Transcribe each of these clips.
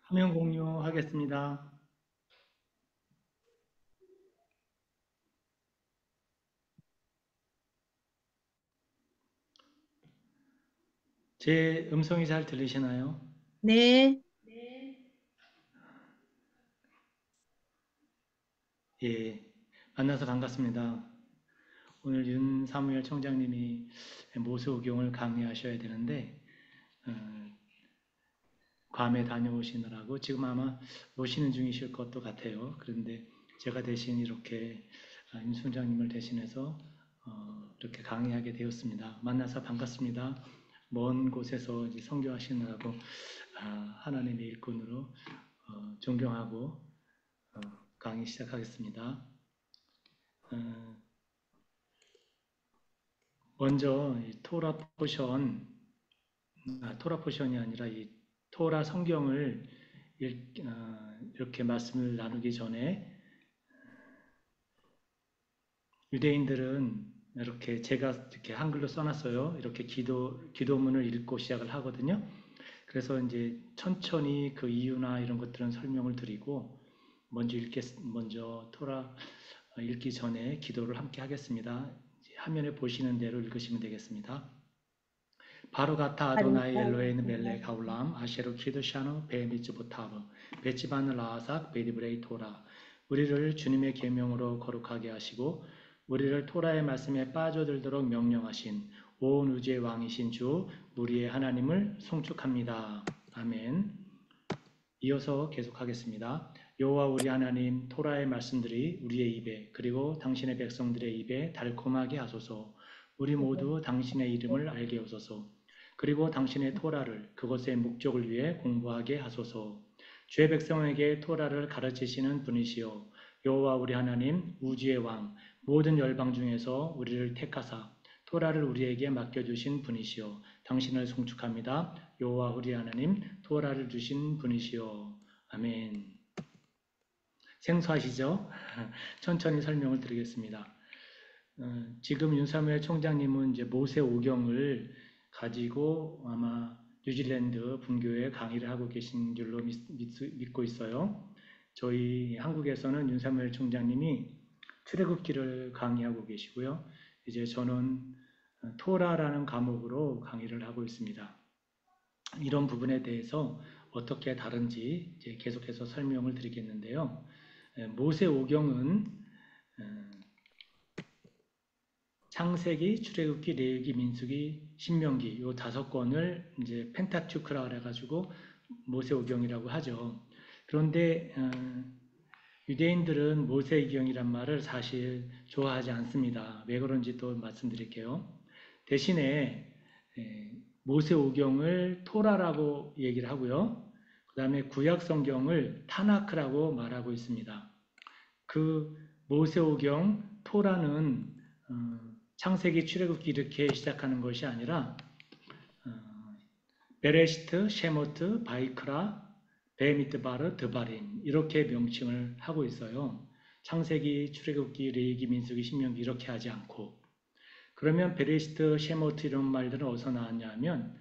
화면 공유하겠습니다. 제 음성이 잘 들리시나요? 네, 예, 만나서 반갑습니다. 오늘 윤사무엘 청장님이 모세오경을 강의하셔야 되는데 어, 괌에 다녀오시느라고 지금 아마 오시는 중이실 것도 같아요. 그런데 제가 대신 이렇게 윤 총장님을 대신해서 이렇게 강의하게 되었습니다. 만나서 반갑습니다. 먼 곳에서 이제 선교하시느라고 하나님의 일꾼으로 존경하고 강의 시작하겠습니다. 어, 먼저 이 토라 포션이 아니라 이 토라 성경을 이렇게 말씀을 나누기 전에 유대인들은 이렇게 제가 이렇게 한글로 써놨어요. 이렇게 기도문을 읽고 시작을 하거든요. 그래서 이제 천천히 그 이유나 이런 것들은 설명을 드리고 먼저 토라 읽기 전에 기도를 함께 하겠습니다. 화면에 보시는 대로 읽으시면 되겠습니다. 바로가타 아도나이 엘로에는 멜렉 하울람 아셰로 키드샤노 베미츠부타브 베치바느 라아삭 베디브레이 토라. 우리를 주님의 계명으로 거룩하게 하시고 우리를 토라의 말씀에 빠져들도록 명령하신 온 우주의 왕이신 주 우리의 하나님을 송축합니다. 아멘. 이어서 계속하겠습니다. 여호와 우리 하나님, 토라의 말씀들이 우리의 입에 그리고 당신의 백성들의 입에 달콤하게 하소서. 우리 모두 당신의 이름을 알게 하소서. 그리고 당신의 토라를 그것의 목적을 위해 공부하게 하소서. 주의 백성에게 토라를 가르치시는 분이시여 여호와 우리 하나님, 우주의 왕, 모든 열방 중에서 우리를 택하사 토라를 우리에게 맡겨주신 분이시여 당신을 송축합니다. 여호와 우리 하나님, 토라를 주신 분이시여. 아멘. 생소하시죠? 천천히 설명을 드리겠습니다. 지금 윤사무엘 총장님은 이제 모세 오경을 가지고 아마 뉴질랜드 분교에 강의를 하고 계신 줄로 믿고 있어요. 저희 한국에서는 윤사무엘 총장님이 출애굽기를 강의하고 계시고요. 이제 저는 토라라는 과목으로 강의를 하고 있습니다. 이런 부분에 대해서 어떻게 다른지 이제 계속해서 설명을 드리겠는데요. 모세오경은 창세기, 출애굽기, 레위기, 민수기, 신명기 이 5권을 이제 펜타튜크라 그래가지고 모세오경이라고 하죠. 그런데 유대인들은 모세오경이란 말을 사실 좋아하지 않습니다. 왜 그런지 또 말씀드릴게요. 대신에 모세오경을 토라라고 얘기를 하고요. 그 다음에 구약 성경을 타나크라고 말하고 있습니다. 그 모세오경 토라는 창세기 출애굽기 이렇게 시작하는 것이 아니라 베레시트, 셰모트, 바이크라, 베미트바르, 드바림 이렇게 명칭을 하고 있어요. 창세기, 출애굽기, 레위기, 민수기, 신명기 이렇게 하지 않고 그러면 베레시트, 셰모트 이런 말들은 어디서 나왔냐 하면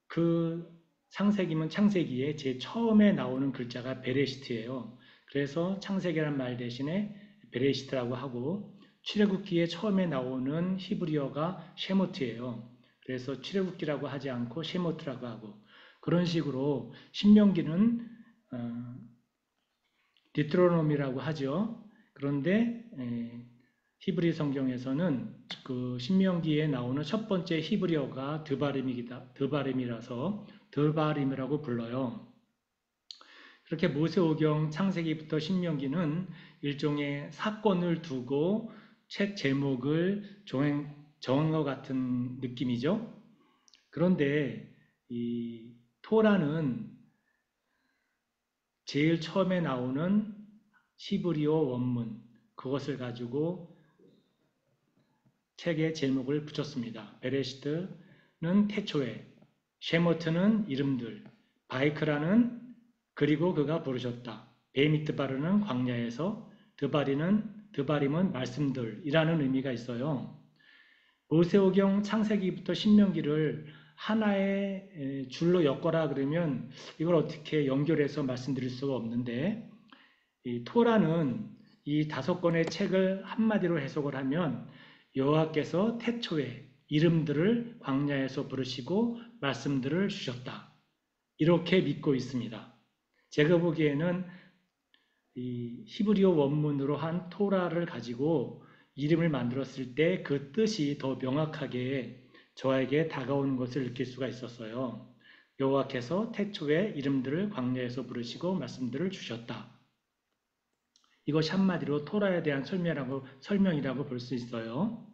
그 창세기면 창세기에 제일 처음에 나오는 글자가 베레시트예요. 그래서 창세기란 말 대신에 베레시트라고 하고 출애굽기에 처음에 나오는 히브리어가 셰모트예요. 그래서 출애굽기라고 하지 않고 셰모트라고 하고 그런 식으로 신명기는 디트로노미라고 하죠. 그런데 히브리 성경에서는 그 신명기에 나오는 첫 번째 히브리어가 드바림이라서 드바림이라고 불러요. 그렇게 모세오경 창세기부터 신명기는 일종의 사건을 두고 책 제목을 정한 것 같은 느낌이죠. 그런데 이 토라는 제일 처음에 나오는 히브리어 원문 그것을 가지고 책의 제목을 붙였습니다. 베레시트는 태초에, 쉐모트는 이름들, 바이크라는 그리고 그가 부르셨다. 베미트바르는 광야에서, 드바림은 말씀들이라는 의미가 있어요. 모세오경 창세기부터 신명기를 하나의 줄로 엮어라 그러면 이걸 어떻게 연결해서 말씀드릴 수가 없는데, 이 토라는 이 5권의 책을 한마디로 해석을 하면 여호와께서 태초에 이름들을 광야에서 부르시고 말씀들을 주셨다. 이렇게 믿고 있습니다. 제가 보기에는 이 히브리어 원문으로 한 토라를 가지고 이름을 만들었을 때 그 뜻이 더 명확하게 저에게 다가오는 것을 느낄 수가 있었어요. 여호와께서 태초에 이름들을 광야에서 부르시고 말씀들을 주셨다. 이것이 한마디로 토라에 대한 설명이라고 볼 수 있어요.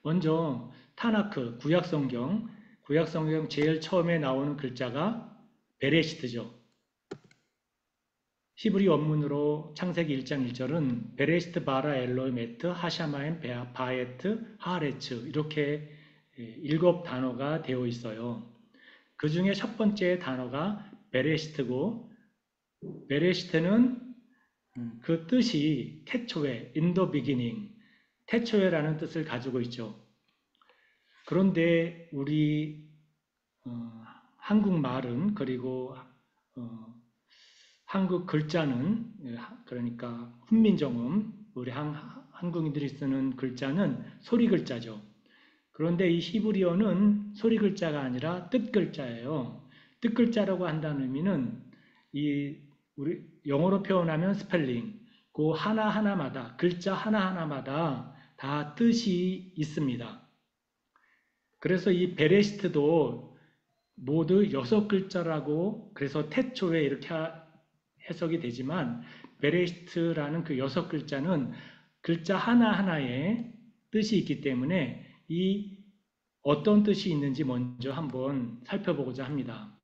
먼저 타나크, 구약성경 제일 처음에 나오는 글자가 베레시트죠. 히브리 원문으로 창세기 1장 1절은 베레시트 바라 엘로임 에트 하샤마임 바에트 하레츠 이렇게 7단어가 되어 있어요. 그 중에 첫 번째 단어가 베레시트고, 베레시트는 그 뜻이 태초에, in the beginning, 태초에라는 뜻을 가지고 있죠. 그런데 우리 한국말은, 그리고 한국 글자는, 그러니까 훈민정음, 우리 한국인들이 쓰는 글자는 소리 글자죠. 그런데 이 히브리어는 소리 글자가 아니라 뜻 글자예요. 뜻 글자라고 한다는 의미는 우리 영어로 표현하면 스펠링, 그 하나하나마다, 글자 하나하나마다 다 뜻이 있습니다. 그래서 이 베레시트도 모두 6글자라고, 그래서 태초에 이렇게 해석이 되지만, 베레시트라는 그 6글자는 글자 하나하나에 뜻이 있기 때문에 이 어떤 뜻이 있는지 먼저 한번 살펴보고자 합니다.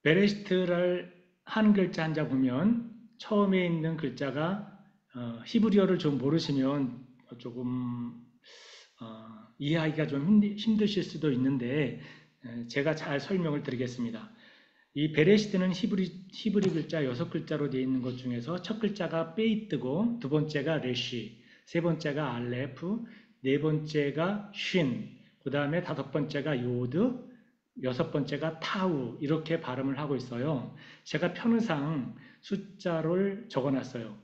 베레시트를 한 글자 한자 보면 처음에 있는 글자가 히브리어를 좀 모르시면 조금 이해하기가 좀 힘드실 수도 있는데 제가 잘 설명을 드리겠습니다. 이 베레시트는 히브리 글자 6글자로 되어 있는 것 중에서 첫 글자가 베이트고, 두 번째가 레시, 세 번째가 알레프, 네 번째가 쉰, 그 다음에 5번째가 요드, 6번째가 타우, 이렇게 발음을 하고 있어요. 제가 편의상 숫자를 적어놨어요.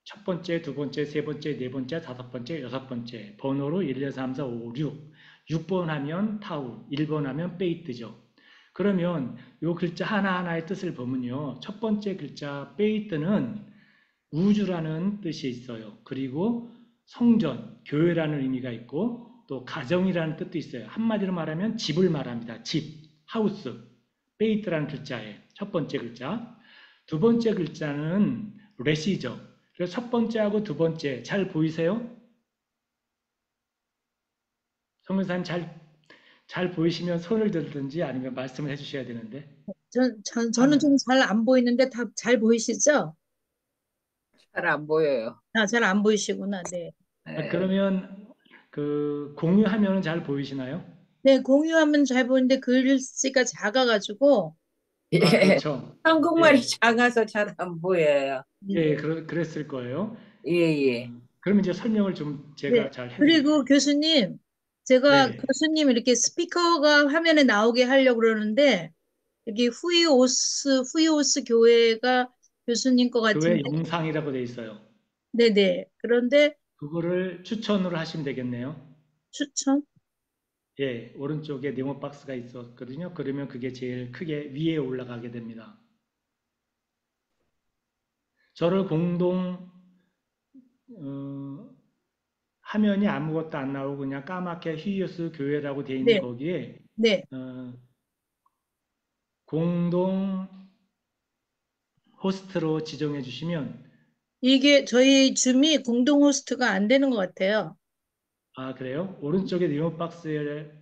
첫 번째, 두 번째, 세 번째, 네 번째, 5번째, 6번째, 번호로 1, 2, 3, 4, 5, 6. 6번 하면 타우, 1번 하면 베이트죠. 그러면 이 글자 하나하나의 뜻을 보면요. 첫 번째 글자 베이트는 우주라는 뜻이 있어요. 그리고 성전, 교회라는 의미가 있고, 또 가정이라는 뜻도 있어요. 한마디로 말하면 집을 말합니다. 집, 하우스, 베이트라는 글자에 첫 번째 글자. 두 번째 글자는 레시죠. 그래서 첫 번째하고 두 번째 잘 보이세요? 성교사님 잘 보이시면 손을 들든지 아니면 말씀을 해주셔야 되는데. 저는 화면. 좀 잘 안 보이는데 다 잘 보이시죠? 잘 안 보여요. 잘 안 보이시구나. 네. 네. 그러면 그 공유하면 잘 보이시나요? 네, 공유하면 잘 보이는데 글씨가 작아가지고, 아, 예. 그렇죠. 한국말이 예, 작아서 잘 안 보여요. 예, 네. 그랬을 거예요. 예, 예. 그러면 이제 설명을 좀 네. 제가 잘 해드릴게요. 그리고 교수님, 제가 네네. 교수님 이렇게 스피커가 화면에 나오게 하려고 그러는데, 여기 후이오스 교회가 교수님 것 교회 같은데, 영상이라고 돼 있어요. 네네. 그런데 그거를 추천으로 하시면 되겠네요. 추천? 예, 오른쪽에 네모 박스가 있었거든요. 그러면 그게 제일 크게 위에 올라가게 됩니다. 저를 화면이 아무것도 안 나오고 그냥 까맣게 히어스 교회라고 돼 있는 네, 거기에 네. 어, 공동 호스트로 지정해 주시면, 이게 저희 줌이 공동 호스트가 안 되는 것 같아요. 아, 그래요? 오른쪽에 네모 박스를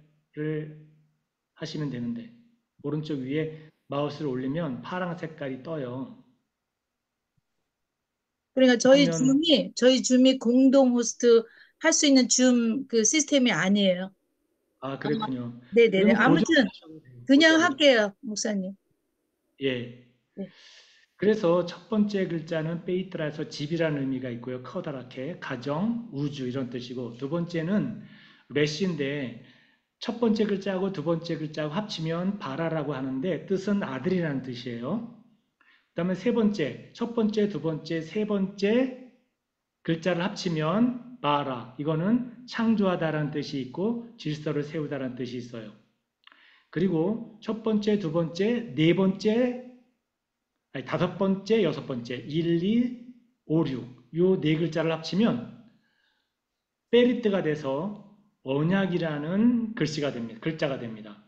하시면 되는데, 오른쪽 위에 마우스를 올리면 파란 색깔이 떠요. 그러니까 화면. 저희 줌이 공동 호스트 할 수 있는 줌 그 시스템이 아니에요. 아, 아, 그랬군요. 네네네. 그러면 고정을 아무튼 하셔도 돼요. 그냥 고정을. 할게요, 목사님. 예. 네. 그래서 첫 번째 글자는 베이트라서 집이라는 의미가 있고요. 커다랗게 가정, 우주 이런 뜻이고, 두 번째는 레시인데 첫 번째 글자하고 두 번째 글자하고 합치면 바라라고 하는데 뜻은 아들이라는 뜻이에요. 그 다음에 세 번째, 첫 번째, 두 번째, 세 번째 글자를 합치면 바라. 이거는 창조하다라는 뜻이 있고 질서를 세우다라는 뜻이 있어요. 그리고 첫 번째, 두 번째, 네 번째, 아니, 다섯 번째, 여섯 번째, 1, 2, 5, 6. 요 네 글자를 합치면 베리트가 돼서 언약이라는 글자가 됩니다.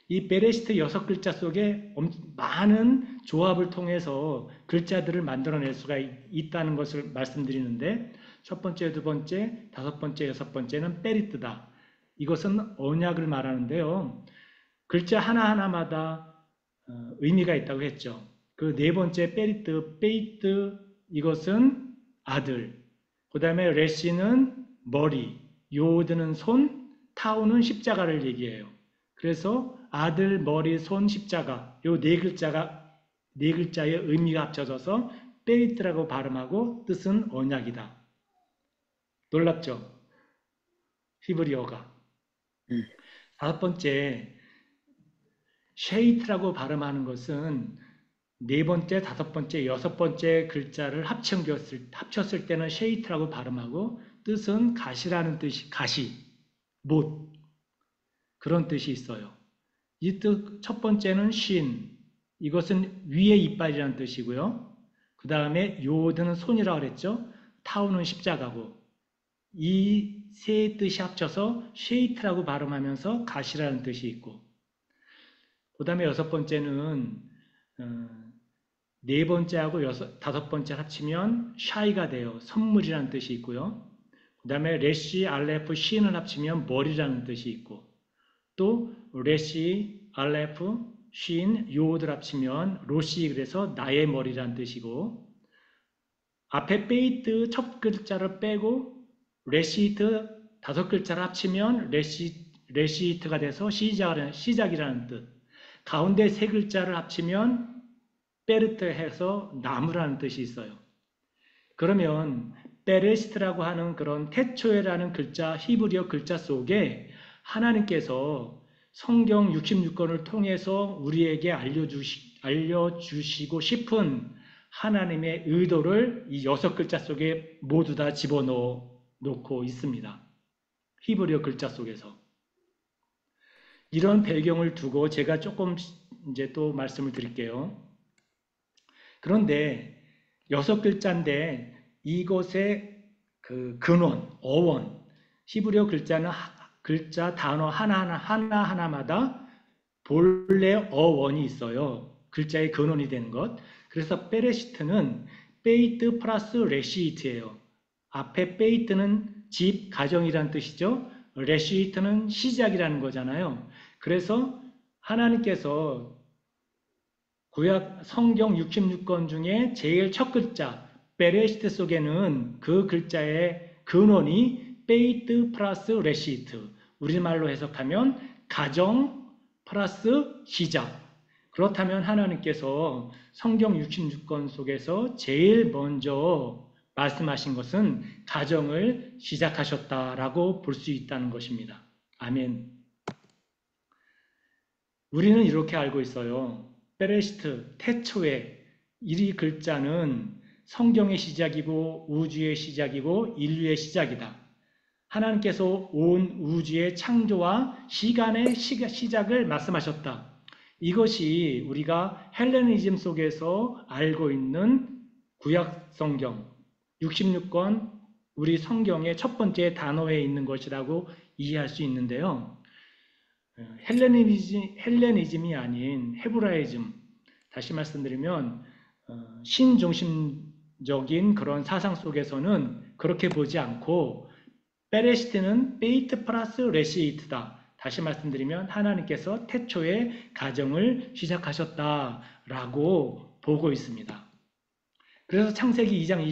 이 베레시트 6글자 속에 많은 조합을 통해서 글자들을 만들어낼 수가 있다는 것을 말씀드리는데 첫 번째, 두 번째, 다섯 번째, 여섯 번째는 베리트다. 이것은 언약을 말하는데요. 글자 하나하나마다 의미가 있다고 했죠. 그 네 번째 베리트, 페이트 이것은 아들. 그 다음에 레시는 머리, 요드는 손, 타우는 십자가를 얘기해요. 그래서 아들, 머리, 손, 십자가 요 네 글자의 의미가 합쳐져서 베리트라고 발음하고 뜻은 언약이다. 놀랍죠? 히브리어가. 다섯 번째 쉐이트라고 발음하는 것은 네 번째, 다섯 번째, 여섯 번째 글자를 합쳤을 때는 쉐이트라고 발음하고 뜻은 가시라는 뜻이 가시, 못 그런 뜻이 있어요. 이 뜻 첫 번째는 신, 이것은 위의 이빨이라는 뜻이고요. 그 다음에 요드는 손이라고 그랬죠. 타우는 십자가고 이 세 뜻이 합쳐서 쉐이트라고 발음하면서 가시라는 뜻이 있고 그 다음에 여섯 번째는 네 번째하고 다섯 번째 합치면 샤이가 돼요. 선물이라는 뜻이 있고요. 그 다음에 레시, 알레프, 시는 합치면 머리라는 뜻이 있고 또 레시, 알레프, 신, 요들 합치면 로시 그래서 나의 머리라는 뜻이고 앞에 베이트 첫 글자를 빼고 레시트 다섯 글자를 합치면 레시트가 돼서 시작이라는 뜻 가운데 세 글자를 합치면 베르트 해서 나무라는 뜻이 있어요. 그러면 베레시트라고 하는 그런 태초에라는 글자 히브리어 글자 속에 하나님께서 성경 66권을 통해서 우리에게 알려주시고 싶은 하나님의 의도를 이 6글자 속에 모두 다 집어넣고 있습니다. 히브리어 글자 속에서. 이런 배경을 두고 제가 조금 이제 또 말씀을 드릴게요. 그런데 6글자인데 이것의 그 근원, 어원, 히브리어 글자는 글자 단어 하나하나마다 본래 어원이 있어요. 글자의 근원이 되는 것. 그래서 베레시트는 베이트 플러스 레시이트예요. 앞에 베이트는 집, 가정이라는 뜻이죠. 레시이트는 시작이라는 거잖아요. 그래서 하나님께서 구약 성경 66권 중에 제일 첫 글자 베레시트 속에는 그 글자의 근원이 베이트 플러스 레시트 우리말로 해석하면 가정 플러스 시작 그렇다면 하나님께서 성경 66권 속에서 제일 먼저 말씀하신 것은 가정을 시작하셨다라고 볼 수 있다는 것입니다. 아멘. 우리는 이렇게 알고 있어요. 베레시트, 태초에 이 글자는 성경의 시작이고 우주의 시작이고 인류의 시작이다. 하나님께서 온 우주의 창조와 시간의 시작을 말씀하셨다. 이것이 우리가 헬레니즘 속에서 알고 있는 구약 성경 66권 우리 성경의 첫 번째 단어에 있는 것이라고 이해할 수 있는데요. 헬레니즘이 아닌 헤브라이즘, 다시 말씀드리면 신중심적인 그런 사상 속에서는 그렇게 보지 않고 베레시트는 베이트 플러스 레시이트다. 다시 말씀드리면 하나님께서 태초에 가정을 시작하셨다라고 보고 있습니다. 그래서 창세기 2장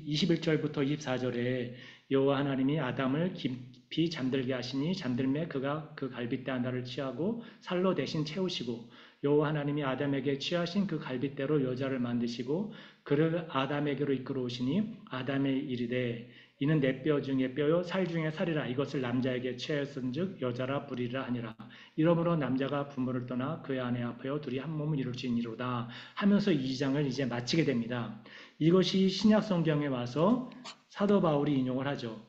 21절부터 24절에 여호와 하나님이 아담을 깊이 잠들게 하시니 잠들매 그가 그 갈빗대 하나를 취하고 살로 대신 채우시고 여호와 하나님이 아담에게 취하신 그 갈빗대로 여자를 만드시고 그를 아담에게로 이끌어 오시니 아담의 이르되 이는 내 뼈 중에 뼈요 살 중에 살이라. 이것을 남자에게 취하였은즉 여자라 부리라 하니라. 이러므로 남자가 부모를 떠나 그의 아내 앞에요 둘이 한 몸을 이룰지니로다 하면서 2장을 이제 마치게 됩니다. 이것이 신약 성경에 와서 사도 바울이 인용을 하죠.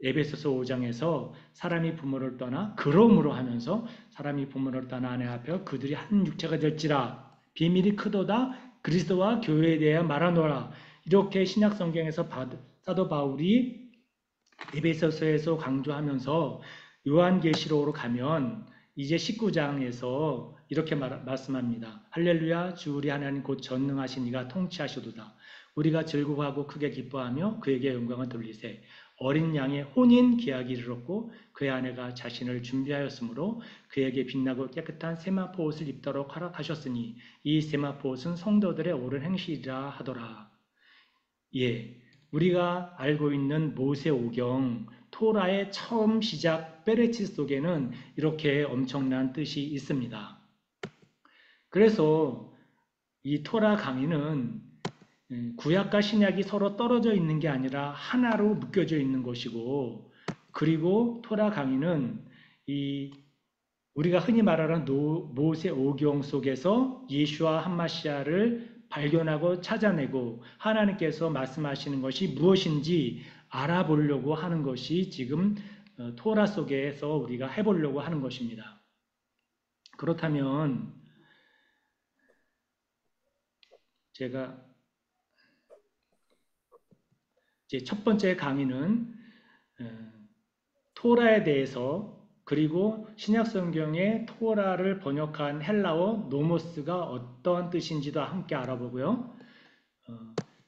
에베소서 5장에서 사람이 부모를 떠나 그러므로 하면서 사람이 부모를 떠나 아내 앞에 그들이 한 육체가 될지라 비밀이 크도다 그리스도와 교회에 대해 말하노라. 이렇게 신약 성경에서 사도 바울이 에베소서에서 강조하면서 요한계시록으로 가면 이제 19장에서 이렇게 말씀합니다. 할렐루야 주 우리 하나님 곧 전능하신 이가 통치하시도다. 우리가 즐거워하고 크게 기뻐하며 그에게 영광을 돌리세. 어린 양의 혼인 계약이 이르렀고 그의 아내가 자신을 준비하였으므로 그에게 빛나고 깨끗한 세마포 옷을 입도록 허락하셨으니 이 세마포 옷은 성도들의 옳은 행실이라 하더라. 예, 우리가 알고 있는 모세오경 토라의 처음 시작 베레치 속에는 이렇게 엄청난 뜻이 있습니다. 그래서 이 토라 강의는 구약과 신약이 서로 떨어져 있는 게 아니라 하나로 묶여져 있는 것이고, 그리고 토라 강의는 우리가 흔히 말하는 모세오경 속에서 예수와 한마시아를 발견하고 찾아내고 하나님께서 말씀하시는 것이 무엇인지 알아보려고 하는 것이 지금 토라 속에서 우리가 해보려고 하는 것입니다. 그렇다면 제가 이제 첫 번째 강의는 토라에 대해서 그리고 신약 성경의 토라를 번역한 헬라어 노모스가 어떤 뜻인지도 함께 알아보고요.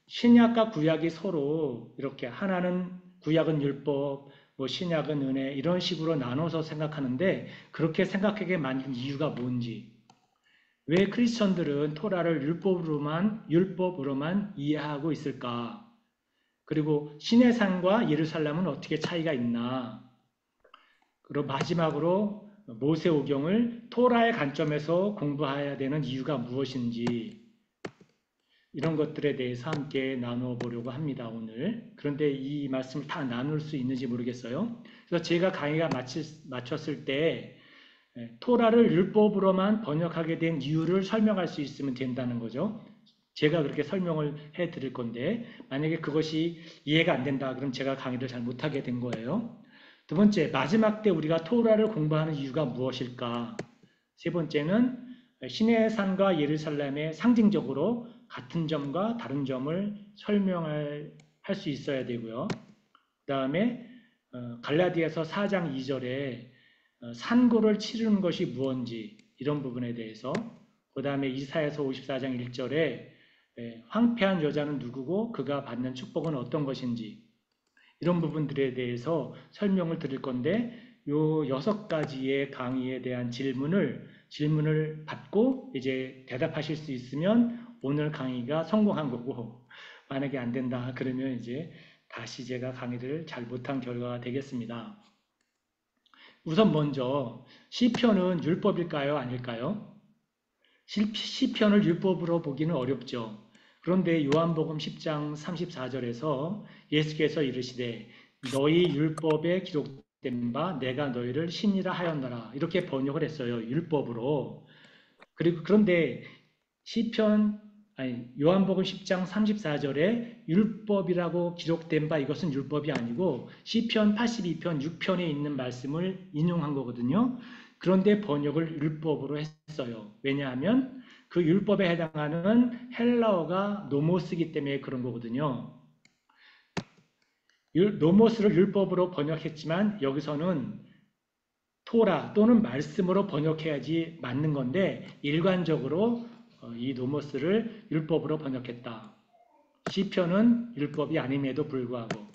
신약과 구약이 서로 이렇게 하나는 구약은 율법, 신약은 은혜 이런 식으로 나눠서 생각하는데 그렇게 생각하게 만든 이유가 뭔지, 왜 크리스천들은 토라를 율법으로만 이해하고 있을까? 그리고 시내산과 예루살렘은 어떻게 차이가 있나? 그리고 마지막으로 모세오경을 토라의 관점에서 공부해야 되는 이유가 무엇인지 이런 것들에 대해서 함께 나누어 보려고 합니다, 오늘. 그런데 이 말씀을 다 나눌 수 있는지 모르겠어요. 그래서 제가 강의가 마쳤을 때 토라를 율법으로만 번역하게 된 이유를 설명할 수 있으면 된다는 거죠. 제가 그렇게 설명을 해 드릴 건데 만약에 그것이 이해가 안 된다 그럼 제가 강의를 잘 못하게 된 거예요. 두 번째, 마지막 때 우리가 토라를 공부하는 이유가 무엇일까? 세 번째는 시내산과 예루살렘의 상징적으로 같은 점과 다른 점을 설명할 수 있어야 되고요. 그 다음에 갈라디아서 4장 2절에 산고를 치르는 것이 무엇인지 이런 부분에 대해서, 그 다음에 이사야서 54장 1절에 황폐한 여자는 누구고 그가 받는 축복은 어떤 것인지 이런 부분들에 대해서 설명을 드릴 건데 요 6가지의 강의에 대한 질문을 받고 이제 대답하실 수 있으면 오늘 강의가 성공한 거고, 만약에 안 된다 그러면 이제 다시 제가 강의를 잘 못한 결과가 되겠습니다. 우선 먼저 시편은 율법일까요? 아닐까요? 시편을 율법으로 보기는 어렵죠. 그런데 요한복음 10장 34절에서 예수께서 이르시되 너희 율법에 기록된 바 내가 너희를 신이라 하였노라 이렇게 번역을 했어요. 율법으로. 그런데 요한복음 10장 34절에 율법이라고 기록된 바 이것은 율법이 아니고 시편 82편 6편에 있는 말씀을 인용한 거거든요. 그런데 번역을 율법으로 했어요. 왜냐하면 그 율법에 해당하는 헬라어가 노모스이기 때문에 그런 거거든요. 노모스를 율법으로 번역했지만 여기서는 토라 또는 말씀으로 번역해야지 맞는 건데 일관적으로 이 노모스를 율법으로 번역했다. 시편은 율법이 아님에도 불구하고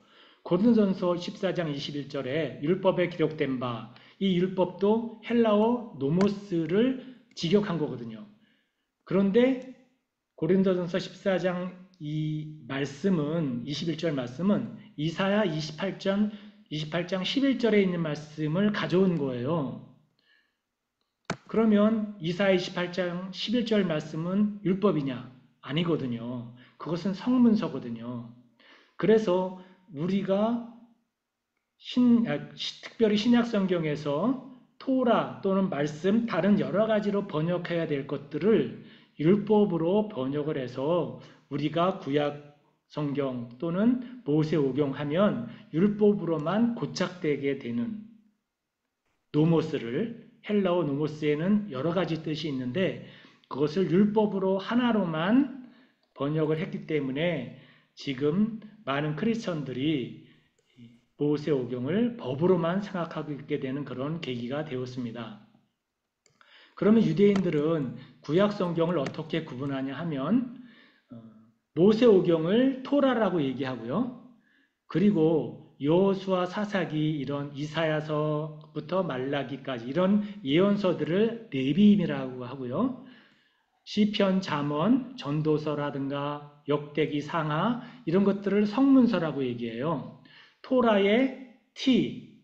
고린도전서 14장 21절에 율법에 기록된 바, 이 율법도 헬라어 노모스를 직역한 거거든요. 그런데 고린도전서 14장 이 말씀은 21절 말씀은 이사야 28장 11절에 있는 말씀을 가져온 거예요. 그러면 이사야 28장 11절 말씀은 율법이냐? 아니거든요. 그것은 성문서거든요. 그래서 우리가 특별히 신약 성경에서 토라 또는 말씀 다른 여러 가지로 번역해야 될 것들을 율법으로 번역을 해서 우리가 구약 성경 또는 모세오경 하면 율법으로만 고착되게 되는 노모스를, 헬라어 노모스에는 여러 가지 뜻이 있는데 그것을 율법으로 하나로만 번역을 했기 때문에 지금 많은 크리스천들이 모세오경을 법으로만 생각하고 있게 되는 그런 계기가 되었습니다. 그러면 유대인들은 구약 성경을 어떻게 구분하냐 하면 모세오경을 토라라고 얘기하고요. 그리고 여호수아 사사기 이런 이사야서부터 말라기까지 이런 예언서들을 네비임이라고 하고요. 시편, 잠언, 전도서라든가 역대기, 상하 이런 것들을 성문서라고 얘기해요. 토라의 T,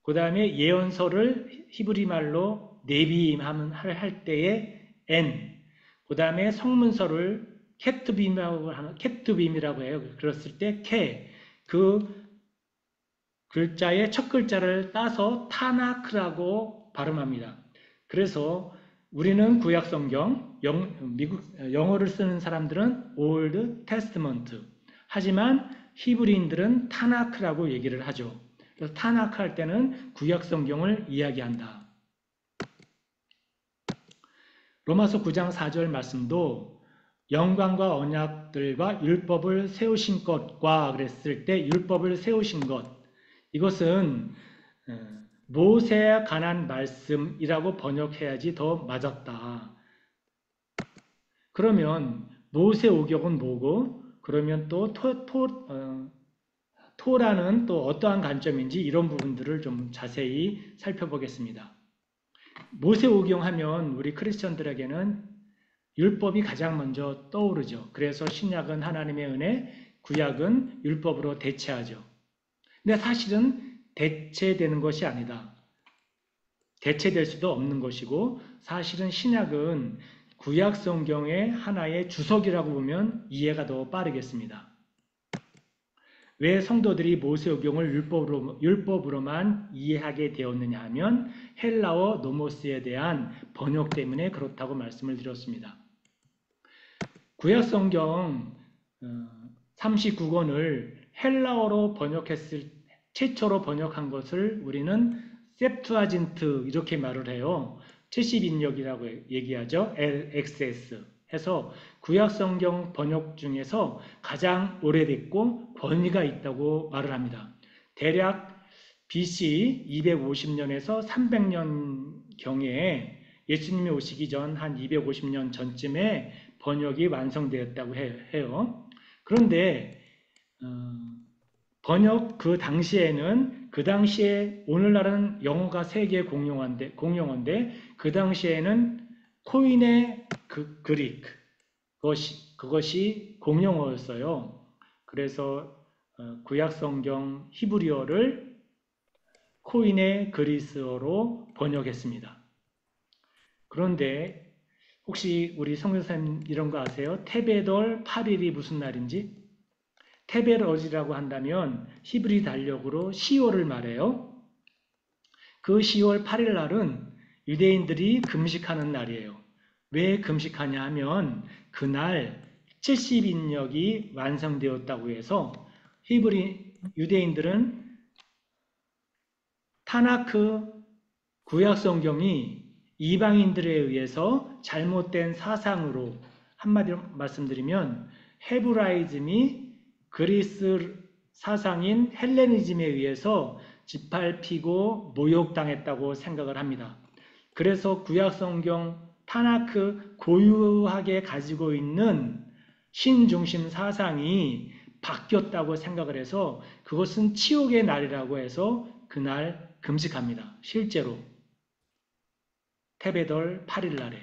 그 다음에 예언서를 히브리 말로 네비임 할 때의 N, 그 다음에 성문서를 케투빔이라고 해요. 그랬을 때 K, 그 글자의 첫 글자를 따서 타나크라고 발음합니다. 그래서 우리는 구약 성경, 영어를 쓰는 사람들은 Old Testament, 하지만 히브리인들은 타나크라고 얘기를 하죠. 그래서 타나크 할 때는 구약 성경을 이야기한다. 로마서 9장 4절 말씀도 영광과 언약들과 율법을 세우신 것과 그랬을 때 율법을 세우신 것, 이것은 모세에 관한 말씀이라고 번역해야지 더 맞았다. 그러면 모세오경은 뭐고, 그러면 또 토라는 또 어떠한 관점인지 이런 부분들을 좀 자세히 살펴보겠습니다. 모세오경 하면 우리 크리스천들에게는 율법이 가장 먼저 떠오르죠. 그래서 신약은 하나님의 은혜, 구약은 율법으로 대체하죠. 근데 사실은 대체되는 것이 아니다. 대체될 수도 없는 것이고 사실은 신약은 구약 성경의 하나의 주석이라고 보면 이해가 더 빠르겠습니다. 왜 성도들이 모세오경을 율법으로만 이해하게 되었느냐 하면 헬라어 노모스에 대한 번역 때문에 그렇다고 말씀을 드렸습니다. 구약 성경 39권을 헬라어로 최초로 번역한 것을 우리는 셉투아진트 이렇게 말을 해요. 70인역이라고 얘기하죠. LXS 해서 구약 성경 번역 중에서 가장 오래됐고 권위가 있다고 말을 합니다. 대략 BC 250년에서 300년 경에 예수님이 오시기 전 한 250년 전쯤에 번역이 완성되었다고 해요. 그런데 번역 그 당시에 오늘날은 영어가 세계 공용어인데 그 당시에는 코인의 그리크 그것이 공용어였어요. 그래서 구약 성경 히브리어를 코인의 그리스어로 번역했습니다. 그런데 혹시 우리 성교사님 이런 거 아세요? 테베돌 8일이 무슨 날인지? 테베롤이라고 한다면 히브리 달력으로 10월을 말해요. 그 10월 8일 날은 유대인들이 금식하는 날이에요. 왜 금식하냐 하면 그날 70인역이 완성되었다고 해서 유대인들은 타나크 구약 성경이 이방인들에 의해서 잘못된 사상으로 한마디로 말씀드리면 헤브라이즘이 그리스 사상인 헬레니즘에 의해서 짓밟히고 모욕당했다고 생각을 합니다. 그래서 구약 성경 타나크 고유하게 가지고 있는 신중심 사상이 바뀌었다고 생각을 해서 그것은 치욕의 날이라고 해서 그날 금식합니다. 실제로 테베돌 8일 날에.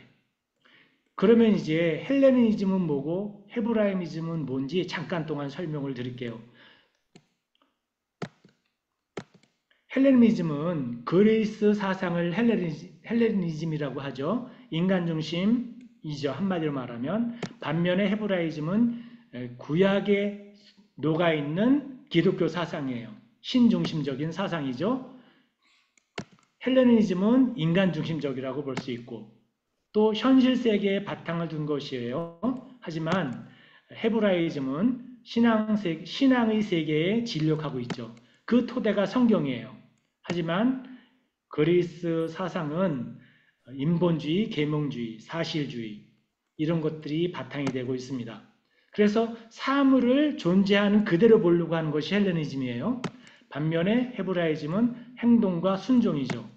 그러면 이제 헬레니즘은 뭐고 헤브라이즘은 뭔지 잠깐 동안 설명을 드릴게요. 헬레니즘은 그리스 사상을 헬레니즘이라고 하죠. 인간 중심이죠. 한마디로 말하면. 반면에 헤브라이즘은 구약에 녹아있는 기독교 사상이에요. 신중심적인 사상이죠. 헬레니즘은 인간 중심적이라고 볼 수 있고 또 현실 세계에 바탕을 둔 것이에요. 하지만 헤브라이즘은 신앙의 세계에 진력하고 있죠. 그 토대가 성경이에요. 하지만 그리스 사상은 인본주의, 계몽주의, 사실주의 이런 것들이 바탕이 되고 있습니다. 그래서 사물을 존재하는 그대로 보려고 하는 것이 헬레니즘이에요. 반면에 헤브라이즘은 행동과 순종이죠.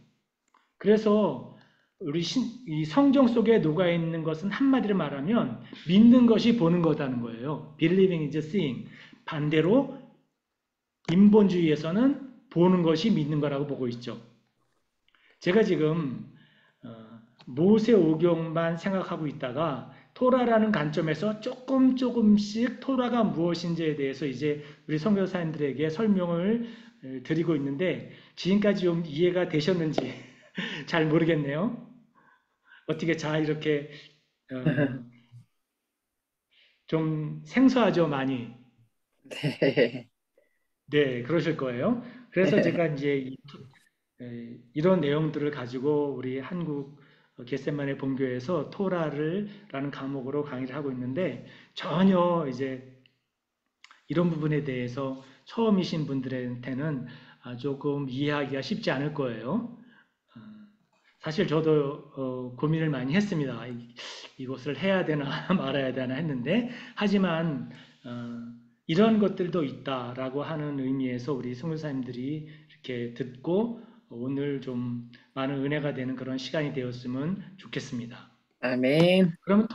그래서 이 성경 속에 녹아있는 것은 한마디로 말하면 믿는 것이 보는 거다는 거예요. Believing is seeing. 반대로 인본주의에서는 보는 것이 믿는 거라고 보고 있죠. 제가 지금 모세오경만 생각하고 있다가 토라라는 관점에서 조금씩 토라가 무엇인지에 대해서 이제 우리 선교사님들에게 설명을 드리고 있는데 지금까지 좀 이해가 되셨는지 잘 모르겠네요. 어떻게 잘 이렇게 좀 생소하죠, 많이. 네. 네, 그러실 거예요. 그래서 제가 이제 이런 내용들을 가지고 우리 한국 겟세마네 본교에서 토라라는 과목으로 강의를 하고 있는데 전혀 이제 이런 부분에 대해서 처음이신 분들한테는 조금 이해하기가 쉽지 않을 거예요. 사실 저도 고민을 많이 했습니다. 이것을 해야 되나 말아야 되나 했는데 하지만 이런 것들도 있다라고 하는 의미에서 우리 선교사님들이 이렇게 듣고 오늘 좀 많은 은혜가 되는 그런 시간이 되었으면 좋겠습니다. 아멘. 그러면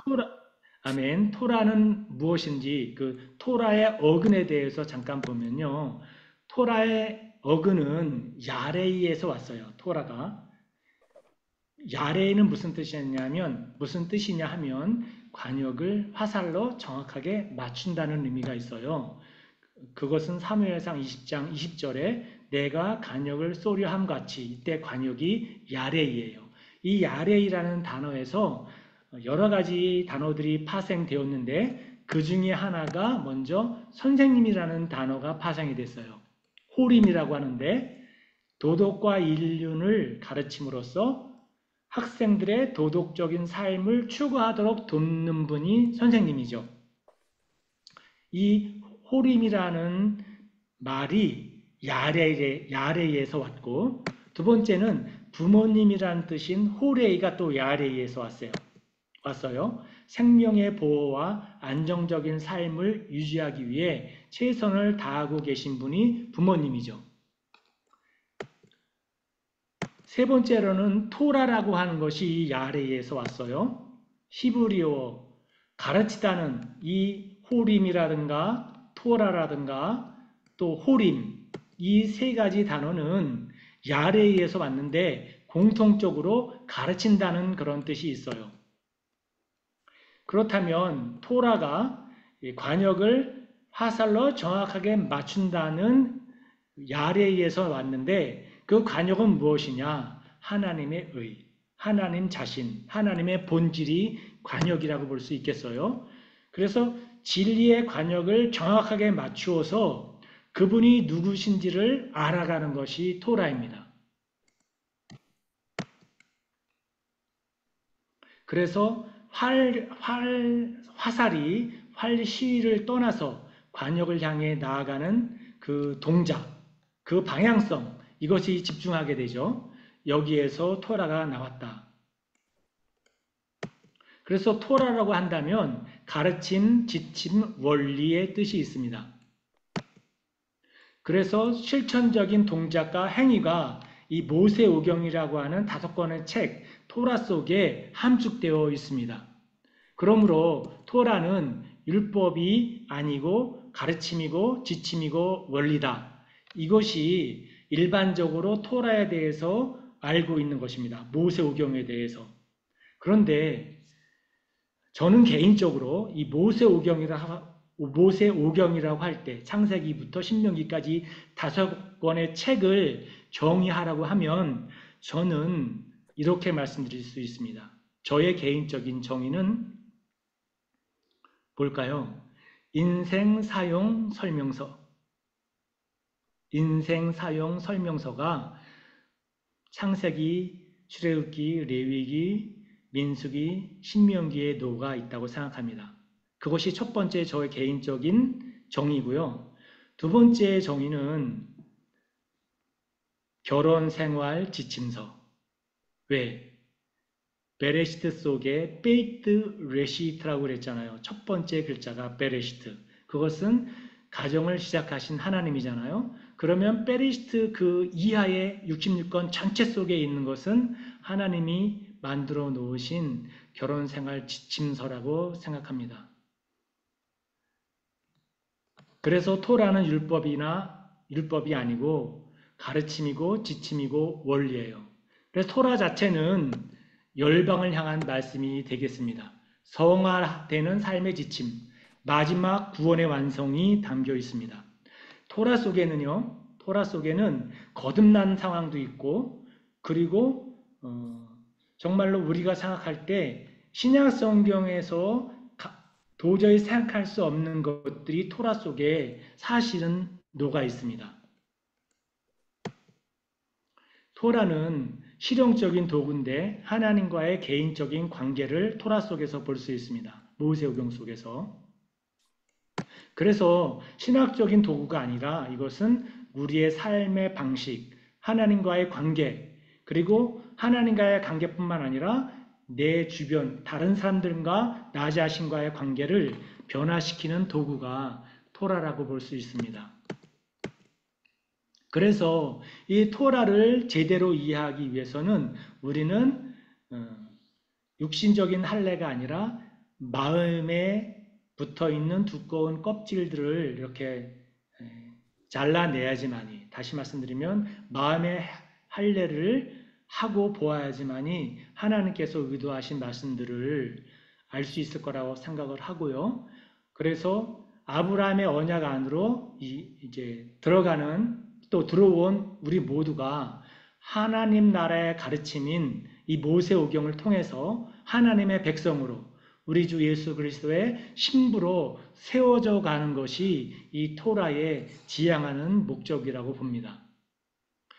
아멘. 토라는 무엇인지 그 토라의 어근에 대해서 잠깐 보면요. 토라의 어근은 야레이에서 왔어요. 토라가. 야레이는 무슨 뜻이냐 하면 관역을 화살로 정확하게 맞춘다는 의미가 있어요. 그것은 사무엘상 20장 20절에 내가 관역을 쏘려 함 같이 이때 관역이 야레이예요. 이 야레이라는 단어에서 여러 가지 단어들이 파생되었는데 그 중에 하나가 먼저 선생님이라는 단어가 파생이 됐어요. 호림이라고 하는데 도덕과 인륜을 가르침으로써 학생들의 도덕적인 삶을 추구하도록 돕는 분이 선생님이죠. 이 호림이라는 말이 야레이에서 왔고 두 번째는 부모님이라는 뜻인 호레이가 또 야레이에서 왔어요. 생명의 보호와 안정적인 삶을 유지하기 위해 최선을 다하고 계신 분이 부모님이죠. 세 번째로는 토라라고 하는 것이 야레이에서 왔어요. 히브리어 가르치다는 이 호림이라든가 토라라든가 또 호림 이 세 가지 단어는 야레이에서 왔는데 공통적으로 가르친다는 그런 뜻이 있어요. 그렇다면 토라가 관역을 화살로 정확하게 맞춘다는 야레이에서 왔는데 그 관역은 무엇이냐? 하나님의 의, 하나님 자신, 하나님의 본질이 관역이라고 볼 수 있겠어요. 그래서 진리의 관역을 정확하게 맞추어서 그분이 누구신지를 알아가는 것이 토라입니다. 그래서 화살이 활시위를 떠나서 관역을 향해 나아가는 그 동작, 그 방향성, 이것이 집중하게 되죠. 여기에서 토라가 나왔다. 그래서 토라라고 한다면 가르침, 지침, 원리의 뜻이 있습니다. 그래서 실천적인 동작과 행위가 이 모세오경이라고 하는 5권의 책, 토라 속에 함축되어 있습니다. 그러므로 토라는 율법이 아니고 가르침이고 지침이고 원리다. 이것이 일반적으로 토라에 대해서 알고 있는 것입니다. 모세오경에 대해서. 그런데 저는 개인적으로 이 모세오경이라고 할 때 창세기부터 신명기까지 5권의 책을 정의하라고 하면 저는 이렇게 말씀드릴 수 있습니다. 저의 개인적인 정의는 뭘까요? 인생 사용 설명서. 인생 사용 설명서가 창세기, 출애굽기, 레위기, 민수기, 신명기에 노가 있다고 생각합니다. 그것이 첫 번째 저의 개인적인 정의고요. 두 번째 정의는 결혼 생활 지침서. 왜? 베레시트 속에 베이트 레시트라고 그랬잖아요. 첫 번째 글자가 베레시트. 그것은 가정을 시작하신 하나님이잖아요. 그러면 베레시트 그 이하의 66권 전체 속에 있는 것은 하나님이 만들어 놓으신 결혼생활 지침서라고 생각합니다. 그래서 토라는 율법이 아니고 가르침이고 지침이고 원리예요. 그래서 토라 자체는 열방을 향한 말씀이 되겠습니다. 성화되는 삶의 지침, 마지막 구원의 완성이 담겨 있습니다. 토라 속에는 거듭난 상황도 있고, 그리고 정말로 우리가 생각할 때 신약 성경에서 도저히 생각할 수 없는 것들이 토라 속에 사실은 녹아 있습니다. 토라는 실용적인 도구인데 하나님과의 개인적인 관계를 토라 속에서 볼 수 있습니다. 모세오경 속에서. 그래서 신학적인 도구가 아니라 이것은 우리의 삶의 방식, 하나님과의 관계, 그리고 하나님과의 관계뿐만 아니라 내 주변 다른 사람들과 나 자신과의 관계를 변화시키는 도구가 토라라고 볼 수 있습니다. 그래서 이 토라를 제대로 이해하기 위해서는 우리는 육신적인 할례가 아니라 마음에 붙어있는 두꺼운 껍질들을 이렇게 잘라내야지만이, 다시 말씀드리면 마음의 할례를 하고 보아야지만이 하나님께서 의도하신 말씀들을 알 수 있을 거라고 생각을 하고요. 그래서 아브라함의 언약 안으로 이제 들어온 우리 모두가 하나님 나라의 가르침인 이 모세오경을 통해서 하나님의 백성으로 우리 주 예수 그리스도의 신부로 세워져 가는 것이 이 토라의 지향하는 목적이라고 봅니다.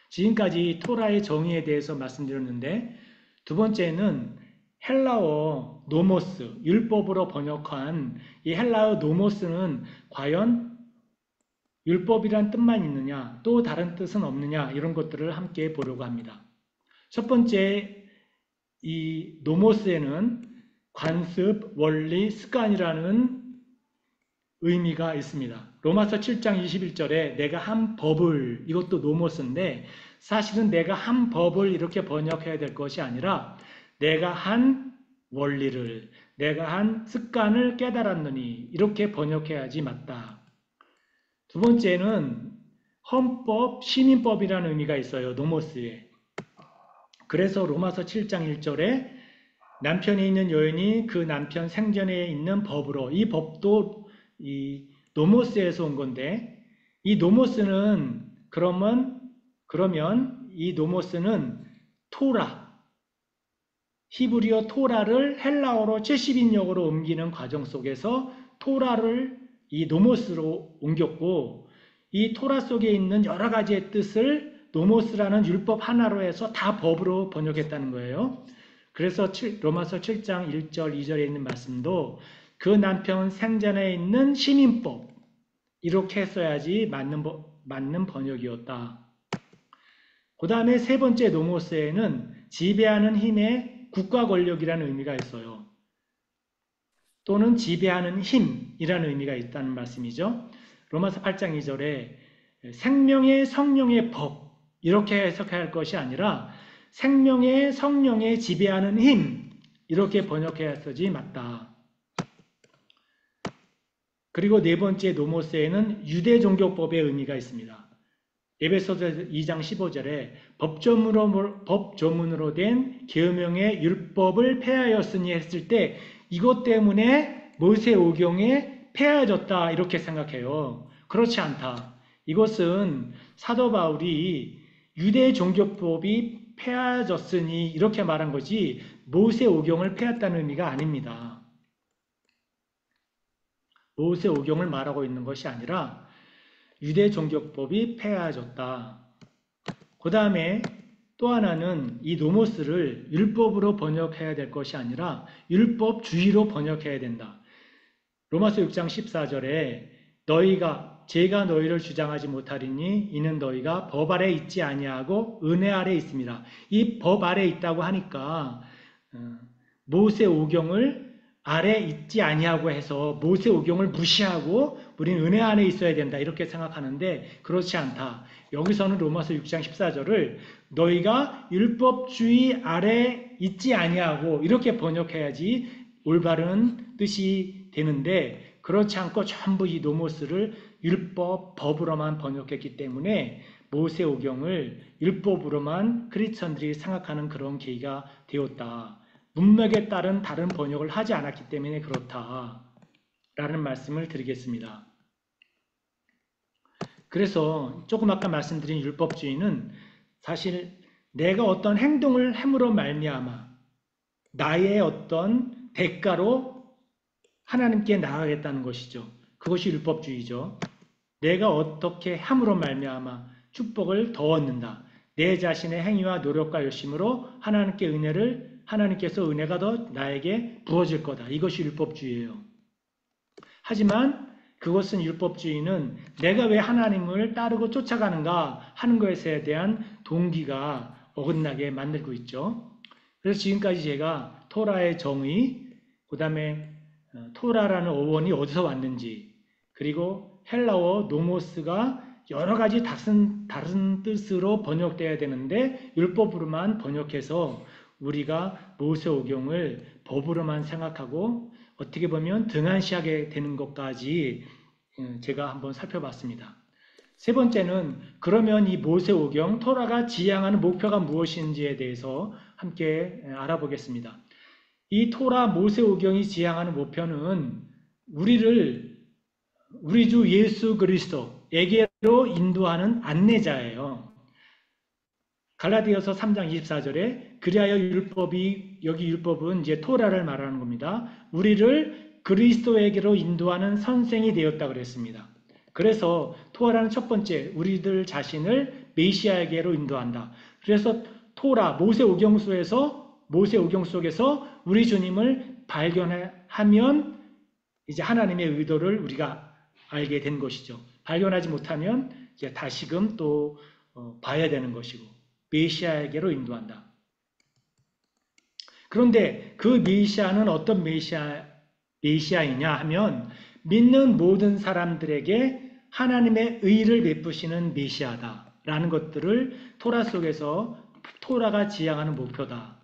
지금까지 토라의 정의에 대해서 말씀드렸는데, 두 번째는 헬라어 노모스, 율법으로 번역한 이 헬라어 노모스는 과연 율법이란 뜻만 있느냐, 또 다른 뜻은 없느냐, 이런 것들을 함께 보려고 합니다. 첫 번째, 이 노모스에는 관습, 원리, 습관이라는 의미가 있습니다. 로마서 7장 21절에 내가 한 법을, 이것도 노모스인데 사실은 내가 한 법을 이렇게 번역해야 될 것이 아니라 내가 한 원리를, 내가 한 습관을 깨달았느니, 이렇게 번역해야지 맞다. 두 번째는 헌법, 시민법이라는 의미가 있어요. 노모스에. 그래서 로마서 7장 1절에 남편이 있는 여인이 그 남편 생전에 있는 법으로, 이 법도 이 노모스에서 온 건데, 이 노모스는 그러면 이 노모스는 토라, 히브리어 토라를 헬라어로 70인역으로 옮기는 과정 속에서 토라를 이 노모스로 옮겼고, 이 토라 속에 있는 여러 가지의 뜻을 노모스라는 율법 하나로 해서 다 법으로 번역했다는 거예요. 그래서 로마서 7장 1절 2절에 있는 말씀도 그 남편 생전에 있는 시민법, 이렇게 했어야지 맞는 번역이었다. 그 다음에 세 번째 노모스에는 지배하는 힘의 국가 권력이라는 의미가 있어요. 또는 지배하는 힘이라는 의미가 있다는 말씀이죠. 로마서 8장 2절에 생명의 성령의 법, 이렇게 해석해야 할 것이 아니라 생명의 성령의 지배하는 힘, 이렇게 번역해야 했어지 맞다. 그리고 네 번째 노모스에는 유대 종교법의 의미가 있습니다. 에베소서 2장 15절에 법조문으로 된 계명의 율법을 폐하였으니 했을 때 이것 때문에 모세오경에 폐하여졌다, 이렇게 생각해요. 그렇지 않다. 이것은 사도 바울이 유대 종교법이 폐하여졌으니 이렇게 말한 거지 모세오경을 폐했다는 의미가 아닙니다. 모세오경을 말하고 있는 것이 아니라 유대 종교법이 폐하해졌다. 그 다음에 또 하나는 이 노모스를 율법으로 번역해야 될 것이 아니라 율법주의로 번역해야 된다. 로마서 6장 14절에 제가 너희를 주장하지 못하리니 이는 너희가 법 아래 있지 아니하고 은혜 아래 있습니다. 이 법 아래 있다고 하니까 모세 오경을 아래 있지 아니하고 해서 모세 오경을 무시하고 우리는 은혜 안에 있어야 된다 이렇게 생각하는데 그렇지 않다. 여기서는 로마서 6장 14절을 너희가 율법주의 아래 있지 아니하고 이렇게 번역해야지 올바른 뜻이 되는데 그렇지 않고 전부 이 노모스를 법으로만 번역했기 때문에 모세 오경을 율법으로만 크리스천들이 생각하는 그런 계기가 되었다. 문맥에 따른 다른 번역을 하지 않았기 때문에 그렇다라는 말씀을 드리겠습니다. 그래서 조금 아까 말씀드린 율법주의는 사실 내가 어떤 행동을 함으로 말미암아 나의 어떤 대가로 하나님께 나아가겠다는 것이죠. 그것이 율법주의죠. 내가 어떻게 함으로 말미암아 축복을 더 얻는다. 내 자신의 행위와 노력과 열심으로 하나님께서 은혜가 더 나에게 부어질 거다. 이것이 율법주의예요. 하지만 그것은 율법주의는 내가 왜 하나님을 따르고 쫓아가는가 하는 것에 대한 동기가 어긋나게 만들고 있죠. 그래서 지금까지 제가 토라의 정의, 그 다음에 토라라는 어원이 어디서 왔는지, 그리고 헬라어 노모스가 여러 가지 다른 뜻으로 번역돼야 되는데 율법으로만 번역해서 우리가 모세오경을 법으로만 생각하고 어떻게 보면 등한시하게 되는 것까지 제가 한번 살펴봤습니다. 세 번째는 그러면 이 모세오경, 토라가 지향하는 목표가 무엇인지에 대해서 함께 알아보겠습니다. 이 토라 모세오경이 지향하는 목표는 우리 주 예수 그리스도에게로 인도하는 안내자예요. 갈라디아서 3장 24절에 그리하여 여기 율법은 이제 토라를 말하는 겁니다. 우리를 그리스도에게로 인도하는 선생이 되었다 그랬습니다. 그래서 토라는 첫 번째 우리들 자신을 메시아에게로 인도한다. 그래서 토라 모세오경 속에서 우리 주님을 발견하면 이제 하나님의 의도를 우리가 알게 된 것이죠. 발견하지 못하면 이제 다시금 또 봐야 되는 것이고 메시아에게로 인도한다. 그런데 그 메시아는 어떤 메시아이냐 하면 믿는 모든 사람들에게 하나님의 의를 베푸시는 메시아다라는 것들을 토라 속에서 토라가 지향하는 목표다.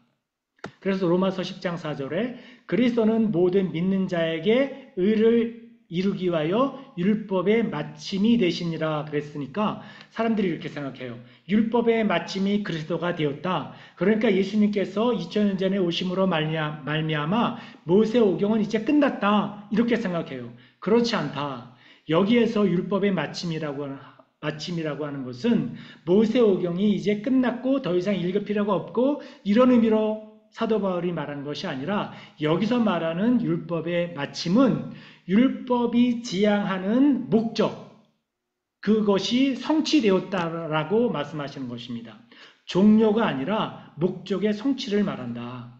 그래서 로마서 10장 4절에 그리스도는 모든 믿는 자에게 의를 이루기 위하여 율법의 마침이 되시니라 그랬으니까 사람들이 이렇게 생각해요. 율법의 마침이 그리스도가 되었다. 그러니까 예수님께서 2000년 전에 오심으로 말미암아 모세오경은 이제 끝났다. 이렇게 생각해요. 그렇지 않다. 여기에서 율법의 마침이라고 하는 것은 모세오경이 이제 끝났고 더 이상 읽을 필요가 없고 이런 의미로 사도 바울이 말하는 것이 아니라 여기서 말하는 율법의 마침은 율법이 지향하는 목적, 그것이 성취되었다라고 말씀하시는 것입니다. 종료가 아니라 목적의 성취를 말한다.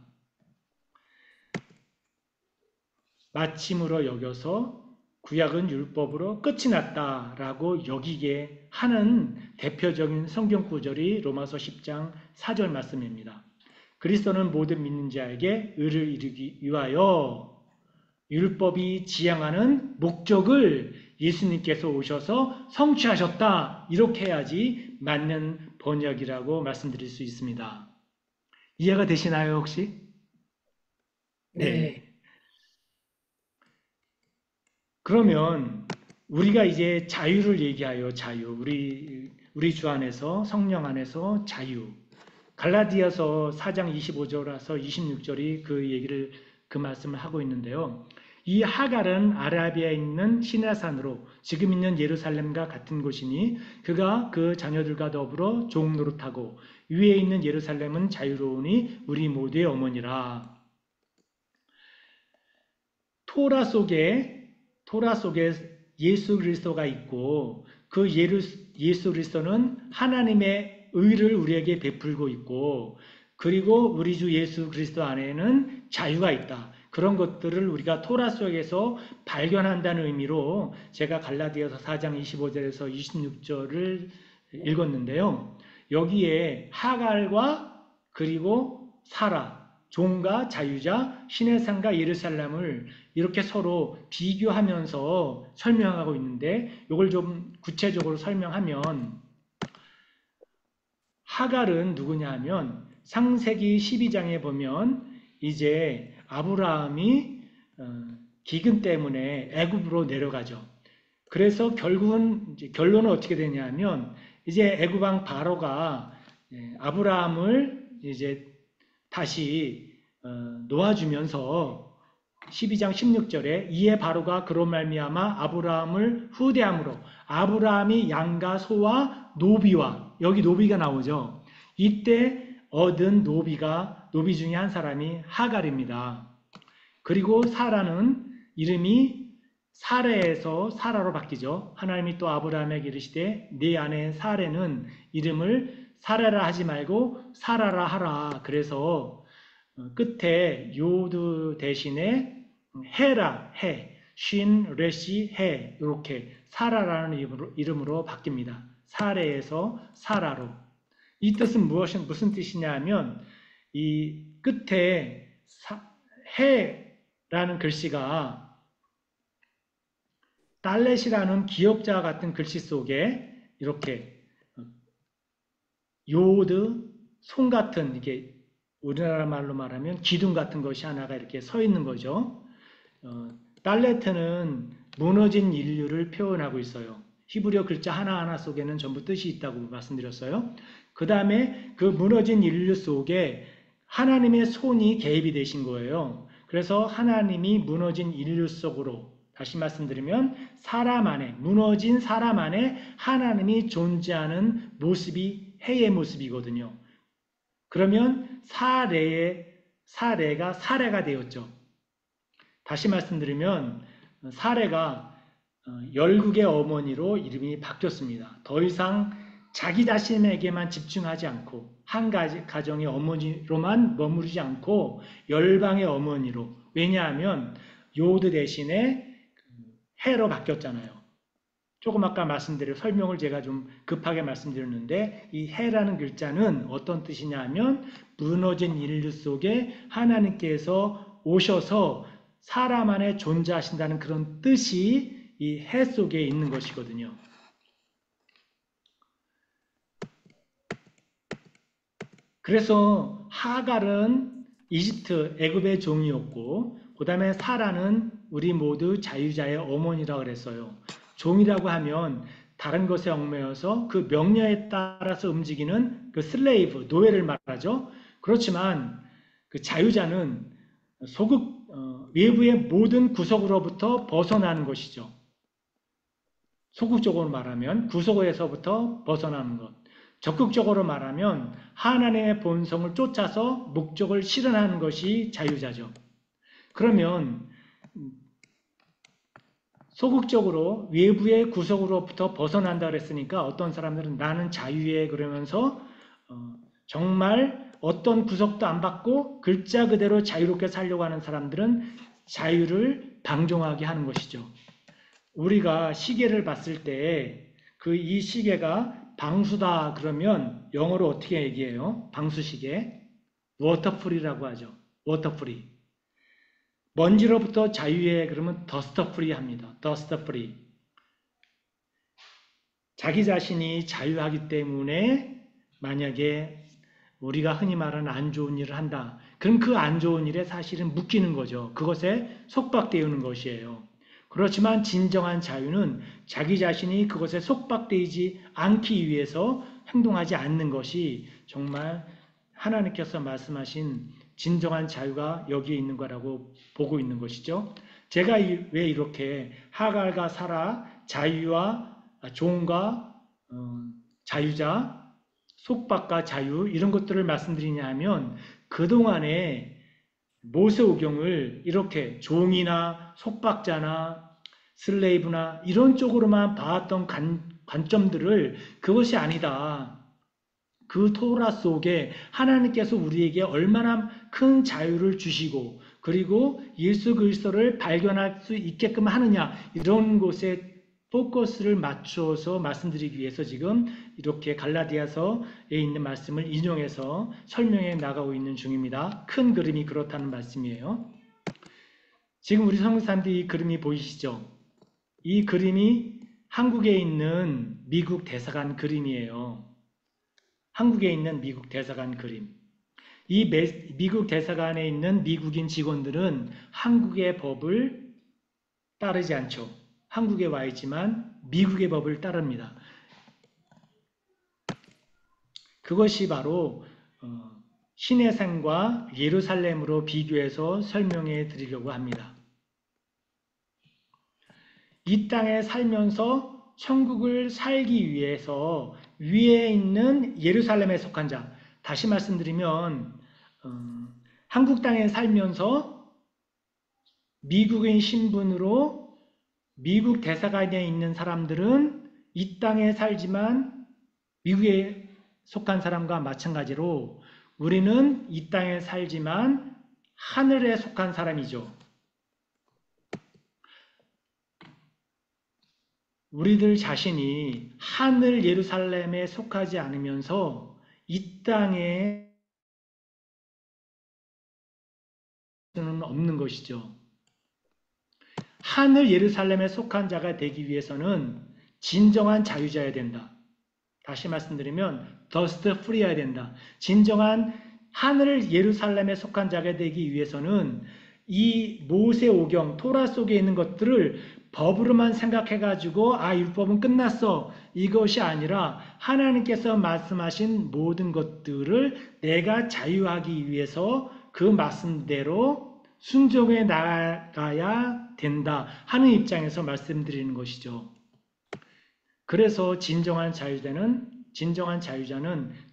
마침으로 여겨서 구약은 율법으로 끝이 났다라고 여기게 하는 대표적인 성경 구절이 로마서 10장 4절 말씀입니다. 그리스도는 모든 믿는 자에게 의를 이루기 위하여 율법이 지향하는 목적을 예수님께서 오셔서 성취하셨다. 이렇게 해야지 맞는 번역이라고 말씀드릴 수 있습니다. 이해가 되시나요, 혹시? 네. 그러면 우리가 이제 자유를 얘기하여 자유. 우리 주 안에서 성령 안에서 자유. 갈라디아서 4장 25절에서 26절이 그 말씀을 하고 있는데요. 이 하갈은 아라비아에 있는 시내산으로 지금 있는 예루살렘과 같은 곳이니 그가 그 자녀들과 더불어 종노릇하고 위에 있는 예루살렘은 자유로우니 우리 모두의 어머니라. 토라 속에 예수 그리스도가 있고 그 예수 그리스도는 하나님의 의를 우리에게 베풀고 있고 그리고 우리 주 예수 그리스도 안에는 자유가 있다. 그런 것들을 우리가 토라 속에서 발견한다는 의미로 제가 갈라디아서 4장 25절에서 26절을 읽었는데요. 여기에 하갈과 그리고 사라, 종과 자유자, 신의 산과 예루살렘을 이렇게 서로 비교하면서 설명하고 있는데 이걸 좀 구체적으로 설명하면 하갈은 누구냐 하면 창세기 12장에 보면 이제 아브라함이 기근 때문에 애굽으로 내려가죠. 그래서 결국은 이제 결론은 어떻게 되냐면 이제 애굽 왕 바로가 아브라함을 이제 다시 놓아주면서 12장 16절에 이에 바로가 그로 말미암아 아브라함을 후대함으로 아브라함이 양과 소와 노비와 여기 노비가 나오죠. 이때 얻은 노비 중에 한 사람이 하갈입니다. 그리고 사라는 이름이 사레에서 사라로 바뀌죠. 하나님이 또 아브라함에게 이르시되 네 아내 사레는 이름을 사라라 하지 말고 사라라 하라. 그래서 끝에 요드 대신에 해라 해, 쉰 레시 해 이렇게 사라라는 이름으로 바뀝니다. 사레에서 사라로. 이 뜻은 무슨 뜻이냐 하면 이 끝에 해라는 글씨가 달렛이라는 기역자 같은 글씨 속에 이렇게 요드, 손 같은 이게 우리나라 말로 말하면 기둥 같은 것이 하나가 이렇게 서 있는 거죠. 달레트는 무너진 인류를 표현하고 있어요. 히브리어 글자 하나하나 속에는 전부 뜻이 있다고 말씀드렸어요. 그 다음에 그 무너진 인류 속에 하나님의 손이 개입이 되신 거예요. 그래서 하나님이 무너진 인류 속으로 다시 말씀드리면 사람 안에 무너진 사람 안에 하나님이 존재하는 모습이 해의 모습이거든요. 그러면 사레가 사례가 되었죠. 다시 말씀드리면 사레가 열국의 어머니로 이름이 바뀌었습니다. 더 이상 자기 자신에게만 집중하지 않고 한 가정의 어머니로만 머무르지 않고 열방의 어머니로 왜냐하면 요드 대신에 해로 바뀌었잖아요. 조금 아까 말씀드린 설명을 제가 좀 급하게 말씀드렸는데 이 해라는 글자는 어떤 뜻이냐 하면 무너진 인류 속에 하나님께서 오셔서 사람 안에 존재하신다는 그런 뜻이 이 해 속에 있는 것이거든요. 그래서 하갈은 이집트 애굽의 종이었고 그 다음에 사라는 우리 모두 자유자의 어머니라고 그랬어요. 종이라고 하면 다른 것에 얽매여서 그 명령에 따라서 움직이는 그 슬레이브, 노예를 말하죠. 그렇지만 그 자유자는 외부의 모든 구속으로부터 벗어나는 것이죠. 소극적으로 말하면 구속에서부터 벗어나는 것. 적극적으로 말하면 하나님의 본성을 쫓아서 목적을 실현하는 것이 자유자죠. 그러면 소극적으로 외부의 구속으로부터 벗어난다 그랬으니까 어떤 사람들은 나는 자유해 그러면서 정말 어떤 구속도 안 받고 글자 그대로 자유롭게 살려고 하는 사람들은 자유를 방종하게 하는 것이죠. 우리가 시계를 봤을 때 이 시계가 방수다 그러면 영어로 어떻게 얘기해요? 방수시계 워터프리라고 하죠. 워터프리. 먼지로부터 자유해 그러면 더스트프리 합니다. 더스트프리. 자기 자신이 자유하기 때문에 만약에 우리가 흔히 말하는 안 좋은 일을 한다. 그럼 그 안 좋은 일에 사실은 묶이는 거죠. 그것에 속박되는 것이에요. 그렇지만 진정한 자유는 자기 자신이 그것에 속박되지 않기 위해서 행동하지 않는 것이 정말 하나님께서 말씀하신 진정한 자유가 여기에 있는 거라고 보고 있는 것이죠. 제가 왜 이렇게 하갈과 사라, 자유와 종과 자유자, 속박과 자유 이런 것들을 말씀드리냐 하면 그동안에 모세오경을 이렇게 종이나 속박자나 슬레이브나 이런 쪽으로만 봐왔던 관점들을 그것이 아니다. 그 토라 속에 하나님께서 우리에게 얼마나 큰 자유를 주시고 그리고 예수 그리스도를 발견할 수 있게끔 하느냐 이런 곳에 포커스를 맞추어서 말씀드리기 위해서 지금 이렇게 갈라디아서에 있는 말씀을 인용해서 설명해 나가고 있는 중입니다. 큰 그림이 그렇다는 말씀이에요. 지금 우리 성도님들이 이 그림이 보이시죠? 이 그림이 한국에 있는 미국 대사관 그림이에요. 한국에 있는 미국 대사관 그림. 이 미국 대사관에 있는 미국인 직원들은 한국의 법을 따르지 않죠. 한국에 와 있지만 미국의 법을 따릅니다. 그것이 바로 신의 산과 예루살렘으로 비교해서 설명해 드리려고 합니다. 이 땅에 살면서 천국을 살기 위해서 위에 있는 예루살렘에 속한 자, 다시 말씀드리면 한국 땅에 살면서 미국인 신분으로 미국 대사관에 있는 사람들은 이 땅에 살지만 미국에 속한 사람과 마찬가지로 우리는 이 땅에 살지만 하늘에 속한 사람이죠. 우리들 자신이 하늘 예루살렘에 속하지 않으면서 이 땅에 는 없는 것이죠. 하늘 예루살렘에 속한 자가 되기 위해서는 진정한 자유자여야 된다. 다시 말씀드리면 더스트 프리해야 된다. 진정한 하늘 예루살렘에 속한 자가 되기 위해서는 이 모세오경 토라 속에 있는 것들을 법으로만 생각해가지고 율법은 끝났어. 이것이 아니라 하나님께서 말씀하신 모든 것들을 내가 자유하기 위해서 그 말씀대로 순종해 나가야 된다 하는 입장에서 말씀드리는 것이죠. 그래서 진정한 자유자는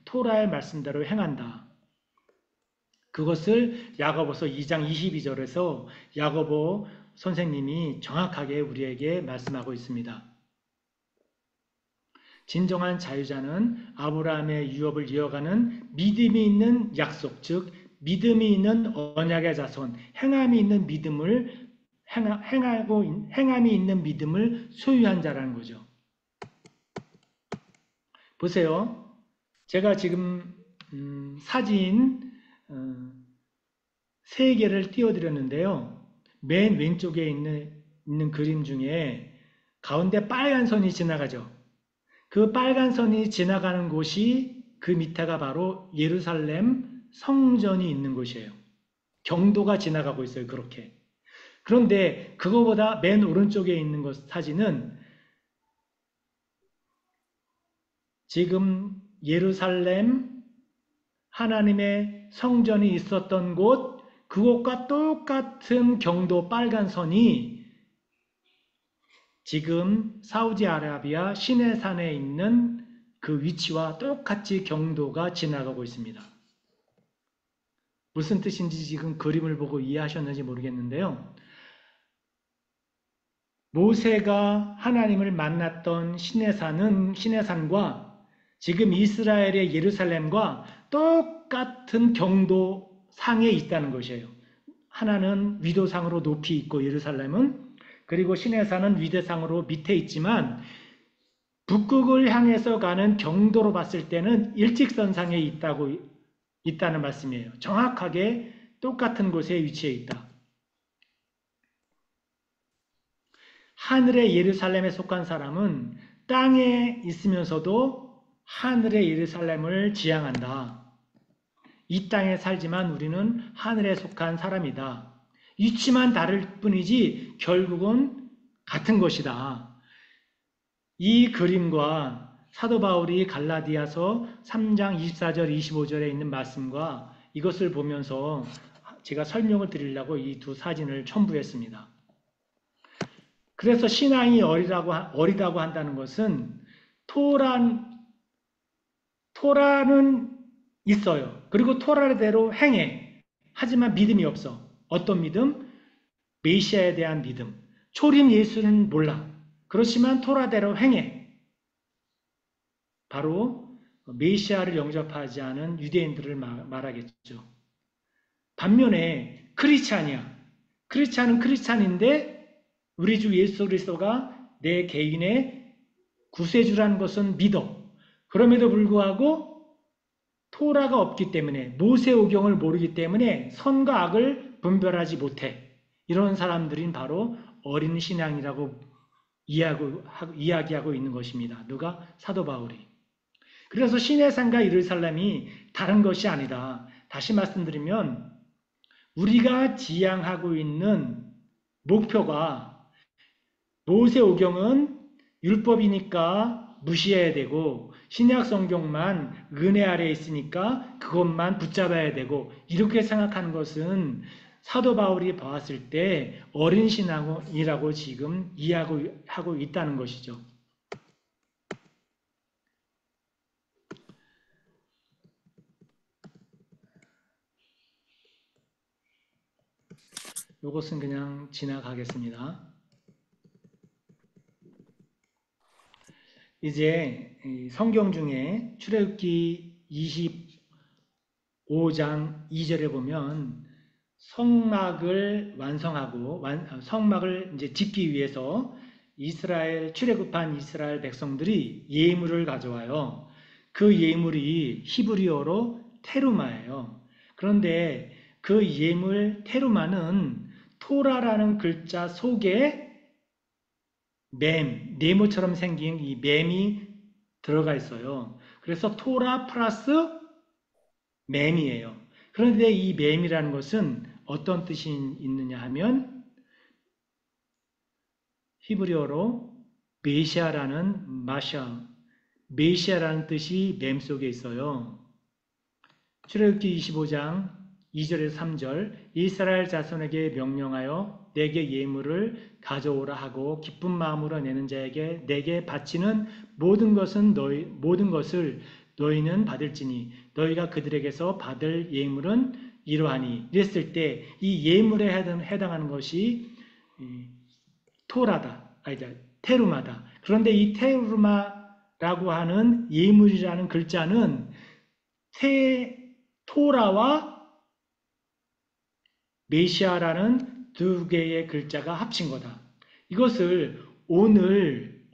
토라의 말씀대로 행한다. 그것을 야고보서 2장 22절에서 야고보 선생님이 정확하게 우리에게 말씀하고 있습니다. 진정한 자유자는 아브라함의 유업을 이어가는 믿음이 있는 약속, 즉 믿음이 있는 언약의 자손, 행함이 있는 믿음을 소유한 자라는 거죠. 보세요. 제가 지금 사진 3개를 띄워드렸는데요. 맨 왼쪽에 있는 그림 중에 가운데 빨간 선이 지나가죠. 그 빨간 선이 지나가는 곳이 그 밑에가 바로 예루살렘 성전이 있는 곳이에요. 경도가 지나가고 있어요. 그렇게. 그런데 그거보다 맨 오른쪽에 있는 사진은 지금 예루살렘 하나님의 성전이 있었던 곳, 그곳과 똑같은 경도 빨간 선이 지금 사우디아라비아 시내산에 있는 그 위치와 똑같이 경도가 지나가고 있습니다. 무슨 뜻인지 지금 그림을 보고 이해하셨는지 모르겠는데요. 모세가 하나님을 만났던 시내산과 지금 이스라엘의 예루살렘과 똑같은 경도상에 있다는 것이에요. 하나는 위도상으로 높이 있고 예루살렘은, 그리고 시내산은 위대상으로 밑에 있지만 북극을 향해서 가는 경도로 봤을 때는 일직선상에 있다는 말씀이에요. 정확하게 똑같은 곳에 위치해 있다. 하늘의 예루살렘에 속한 사람은 땅에 있으면서도 하늘의 예루살렘을 지향한다. 이 땅에 살지만 우리는 하늘에 속한 사람이다. 위치만 다를 뿐이지 결국은 같은 것이다. 이 그림과 사도 바울이 갈라디아서 3장 24절 25절에 있는 말씀과 이것을 보면서 제가 설명을 드리려고 이 두 사진을 첨부했습니다. 그래서 신앙이 어리다고 한다는 것은 토라는 있어요. 그리고 토라대로 행해. 하지만 믿음이 없어. 어떤 믿음? 메시아에 대한 믿음. 초림 예수는 몰라. 그렇지만 토라대로 행해. 바로 메시아를 영접하지 않은 유대인들을 말하겠죠. 반면에 크리스찬이야. 크리스찬은 크리스찬인데 우리 주 예수 그리스도가 내 개인의 구세주라는 것은 믿어. 그럼에도 불구하고 토라가 없기 때문에 모세오경을 모르기 때문에 선과 악을 분별하지 못해. 이런 사람들인 바로 어린 신앙이라고 이야기하고 있는 것입니다. 누가? 사도 바울이. 그래서 시내산과 예루살렘이 다른 것이 아니다. 다시 말씀드리면 우리가 지향하고 있는 목표가 모세오경은 율법이니까 무시해야 되고 신약 성경만 은혜 아래에 있으니까 그것만 붙잡아야 되고 이렇게 생각하는 것은 사도 바울이 보았을 때 어린 신앙이라고 지금 이해하고 있다는 것이죠. 이것은 그냥 지나가겠습니다. 이제 성경 중에 출애굽기 25장 2절에 보면 성막을 완성하고 성막을 이제 짓기 위해서 출애굽한 이스라엘 백성들이 예물을 가져와요. 그 예물이 히브리어로 테루마예요. 그런데 그 예물 테루마는 토라라는 글자 속에 네모처럼 생긴 이 맴이 들어가 있어요. 그래서 토라 플러스 맴이에요. 그런데 이 맴이라는 것은 어떤 뜻이 있느냐 하면 히브리어로 메시아라는 뜻이 맴 속에 있어요. 출애굽기 25장 2절에서 3절 이스라엘 자손에게 명령하여 내게 예물을 가져오라 하고 기쁜 마음으로 내는 자에게 내게 바치는 모든 것을 너희는 받을지니 너희가 그들에게서 받을 예물은 이러하니 이랬을 때 이 예물에 해당하는 것이 테루마다. 그런데 이 테루마라고 하는 예물이라는 글자는 토라와 메시아라는 두 개의 글자가 합친 거다. 이것을 오늘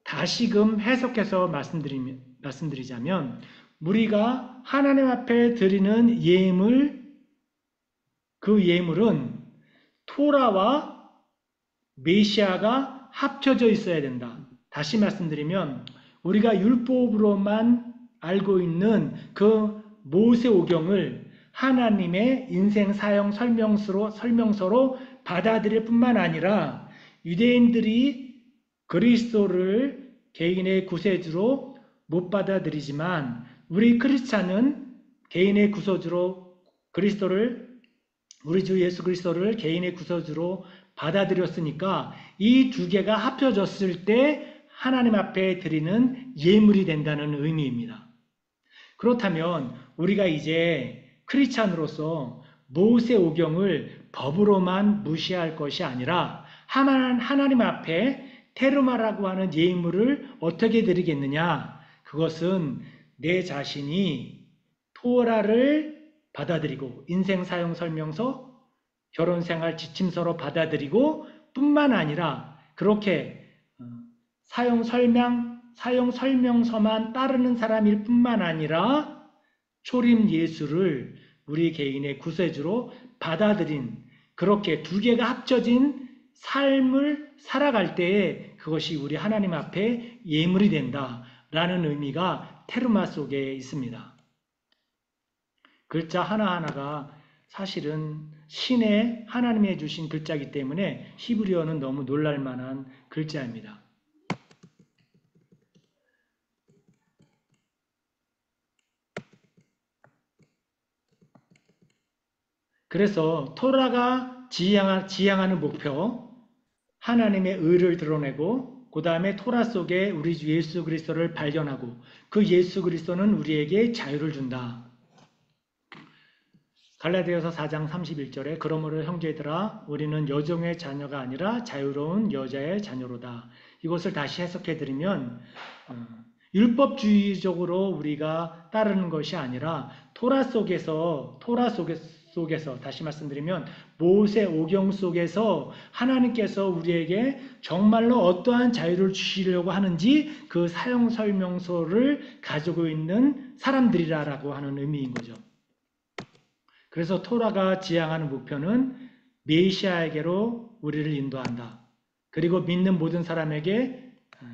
다시금 해석해서 말씀드리자면 우리가 하나님 앞에 드리는 그 예물은 토라와 메시아가 합쳐져 있어야 된다. 다시 말씀드리면 우리가 율법으로만 알고 있는 그 모세오경을 하나님의 인생 사형 설명서로 받아들일 뿐만 아니라 유대인들이 그리스도를 개인의 구세주로 못 받아들이지만 우리 크리스찬은 개인의 구세주로 우리 주 예수 그리스도를 개인의 구세주로 받아들였으니까 이 두 개가 합쳐졌을 때 하나님 앞에 드리는 예물이 된다는 의미입니다. 그렇다면 우리가 이제 크리스찬으로서 모세오경을 법으로만 무시할 것이 아니라 하나님 앞에 테루마라고 하는 예물을 어떻게 드리겠느냐? 그것은 내 자신이 토라를 받아들이고 인생 사용 설명서, 결혼생활 지침서로 받아들이고 뿐만 아니라 그렇게 사용 설명서만 따르는 사람일 뿐만 아니라 초림 예수를 우리 개인의 구세주로 받아들인 그렇게 두 개가 합쳐진 삶을 살아갈 때에 그것이 우리 하나님 앞에 예물이 된다라는 의미가 테루마 속에 있습니다. 글자 하나하나가 사실은 신의 하나님이 주신 글자이기 때문에 히브리어는 너무 놀랄 만한 글자입니다. 그래서 토라가 지향하는 목표, 하나님의 의를 드러내고 그 다음에 토라 속에 우리 주 예수 그리스도를 발견하고 그 예수 그리스도는 우리에게 자유를 준다. 갈라디아서 4장 31절에 그러므로 형제들아 우리는 여종의 자녀가 아니라 자유로운 여자의 자녀로다. 이것을 다시 해석해 드리면 율법주의적으로 우리가 따르는 것이 아니라 토라 속에서 다시 말씀드리면 모세 오경 속에서 하나님께서 우리에게 정말로 어떠한 자유를 주시려고 하는지 그 사용 설명서를 가지고 있는 사람들이라고 하는 의미인 거죠. 그래서 토라가 지향하는 목표는 메시아에게로 우리를 인도한다. 그리고 믿는 모든 사람에게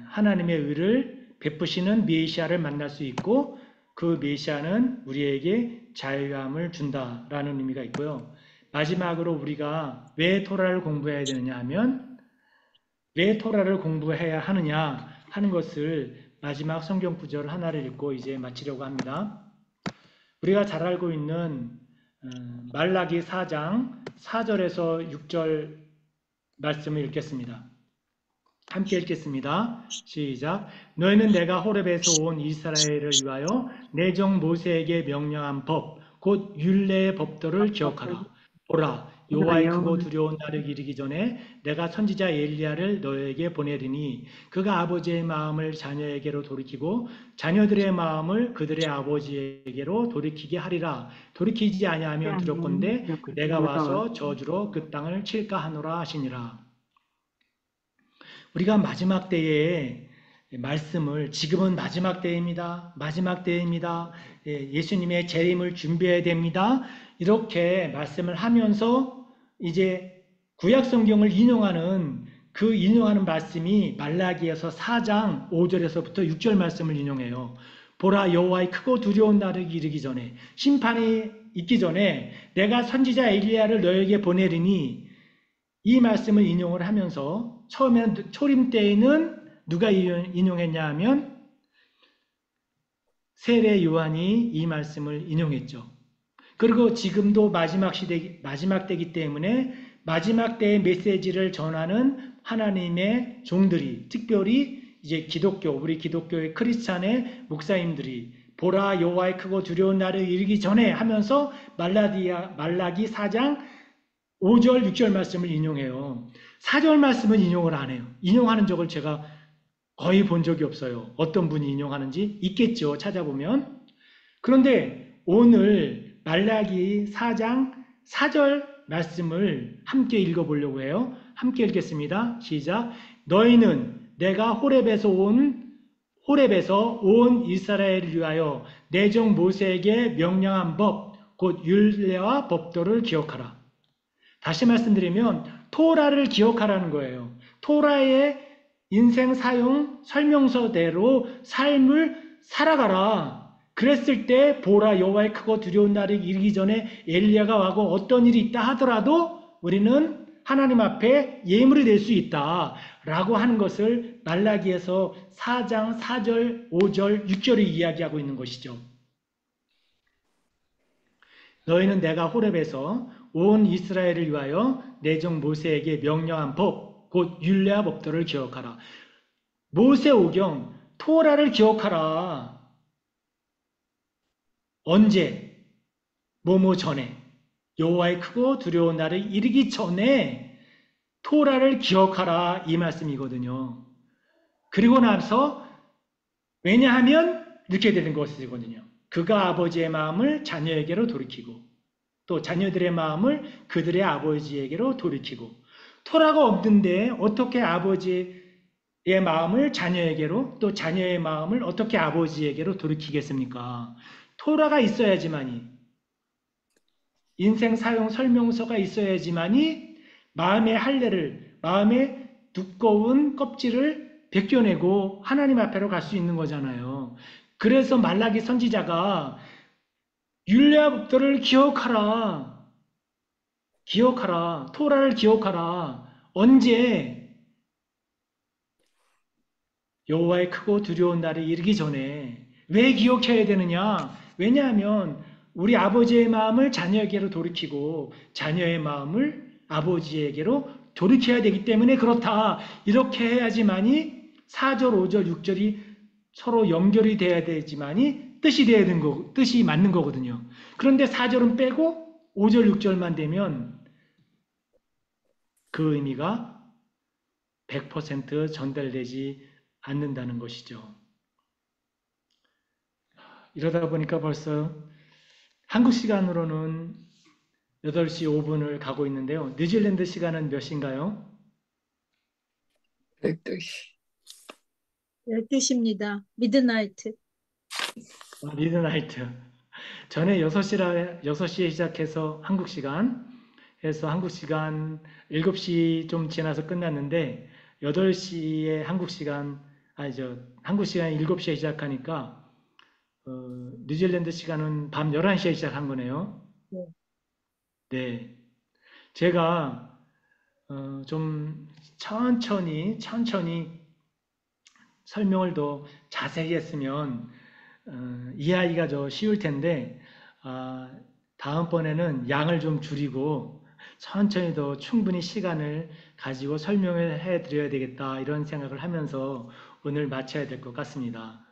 하나님의 의를 베푸시는 메시아를 만날 수 있고 그 메시아는 우리에게 자유함을 준다라는 의미가 있고요. 마지막으로 우리가 왜 토라를 공부해야 되느냐 하면 왜 토라를 공부해야 하느냐 하는 것을 마지막 성경 구절 하나를 읽고 이제 마치려고 합니다. 우리가 잘 알고 있는 말라기 4장 4절에서 6절 말씀을 읽겠습니다. 함께 읽겠습니다. 시작. 너희는 내가 호렙에서 온 이스라엘을 위하여 내 종 모세에게 명령한 법, 곧 율례의 법도를 기억하라. 보라, 여호와의 크고 두려운 날을 이르기 전에 내가 선지자 엘리야를 너에게 보내리니 그가 아버지의 마음을 자녀에게로 돌이키고 자녀들의 마음을 그들의 아버지에게로 돌이키게 하리라. 돌이키지 아니하면 두렵건대 내가 와서 저주로 그 땅을 칠까 하노라 하시니라. 우리가 마지막 때에 말씀을 지금은 마지막 때입니다. 마지막 때입니다. 예수님의 재림을 준비해야 됩니다. 이렇게 말씀을 하면서 이제 구약 성경을 인용하는 그 인용하는 말씀이 말라기에서 4장 5절에서부터 6절 말씀을 인용해요. 보라 여호와의 크고 두려운 날을 이르기 전에 심판이 있기 전에 내가 선지자 엘리야를 너에게 보내리니 이 말씀을 인용을 하면서 처음에는 초림 때에는 누가 인용했냐 하면 세례 요한이 이 말씀을 인용했죠. 그리고 지금도 마지막 때이기 때문에 마지막 때의 메시지를 전하는 하나님의 종들이 특별히 이제 우리 기독교의 크리스찬의 목사님들이 보라 여호와의 크고 두려운 날을 이르기 전에 하면서 말라기 4장 5절, 6절 말씀을 인용해요. 4절 말씀은 인용을 안 해요. 인용하는 적을 제가 거의 본 적이 없어요. 어떤 분이 인용하는지 있겠죠. 찾아보면. 그런데 오늘 말라기 4장 4절 말씀을 함께 읽어보려고 해요. 함께 읽겠습니다. 시작. 너희는 내가 호렙에서 온 이스라엘을 위하여 내 종 모세에게 명령한 법, 곧 율례와 법도를 기억하라. 다시 말씀드리면 토라를 기억하라는 거예요. 토라의 인생 사용 설명서대로 삶을 살아가라. 그랬을 때 보라 여호와의 크고 두려운 날이 이르기 전에 엘리야가 와고 어떤 일이 있다 하더라도 우리는 하나님 앞에 예물이 될 수 있다라고 하는 것을 말라기에서 4장 4절, 5절, 6절을 이야기하고 있는 것이죠. 너희는 내가 호렙에서 온 이스라엘을 위하여 내 종 모세에게 명령한 법, 곧 율례와 법도를 기억하라. 모세 오경, 토라를 기억하라. 언제? 뭐뭐 전에. 여호와의 크고 두려운 날을 이르기 전에 토라를 기억하라 이 말씀이거든요. 그리고 나서 왜냐하면 이렇게 되는 것이거든요. 그가 아버지의 마음을 자녀에게로 돌이키고 또 자녀들의 마음을 그들의 아버지에게로 돌이키고 토라가 없는데 어떻게 아버지의 마음을 자녀에게로 또 자녀의 마음을 어떻게 아버지에게로 돌이키겠습니까? 토라가 있어야지만이 인생 사용 설명서가 있어야지만이 마음의 할례를 마음의 두꺼운 껍질을 벗겨내고 하나님 앞에로 갈 수 있는 거잖아요. 그래서 말라기 선지자가 율례와 법도를 기억하라. 기억하라. 토라를 기억하라. 언제? 여호와의 크고 두려운 날이 이르기 전에. 왜 기억해야 되느냐? 왜냐하면 우리 아버지의 마음을 자녀에게로 돌이키고 자녀의 마음을 아버지에게로 돌이켜야 되기 때문에 그렇다. 이렇게 해야지만이 4절, 5절, 6절이 서로 연결이 돼야 되지만이 뜻이 맞는 거거든요. 그런데 4절은 빼고 5절, 6절만 되면 그 의미가 100% 전달되지 않는다는 것이죠. 이러다 보니까 벌써 한국 시간으로는 8시 5분을 가고 있는데요. 뉴질랜드 시간은 몇 시인가요? 12시. 12시입니다. 미드나이트. 미드나이트. 전에 6시에 시작해서 한국 시간, 해서 한국 시간 7시 좀 지나서 끝났는데 8시에 한국 시간, 한국 시간 7시에 시작하니까 뉴질랜드 시간은 밤 11시에 시작한 거네요. 네. 네. 제가 좀 천천히 설명을 더 자세히 했으면 이해하기가 더 쉬울 텐데 다음번에는 양을 좀 줄이고 천천히 더 충분히 시간을 가지고 설명을 해 드려야 되겠다 이런 생각을 하면서 오늘 마쳐야 될 것 같습니다.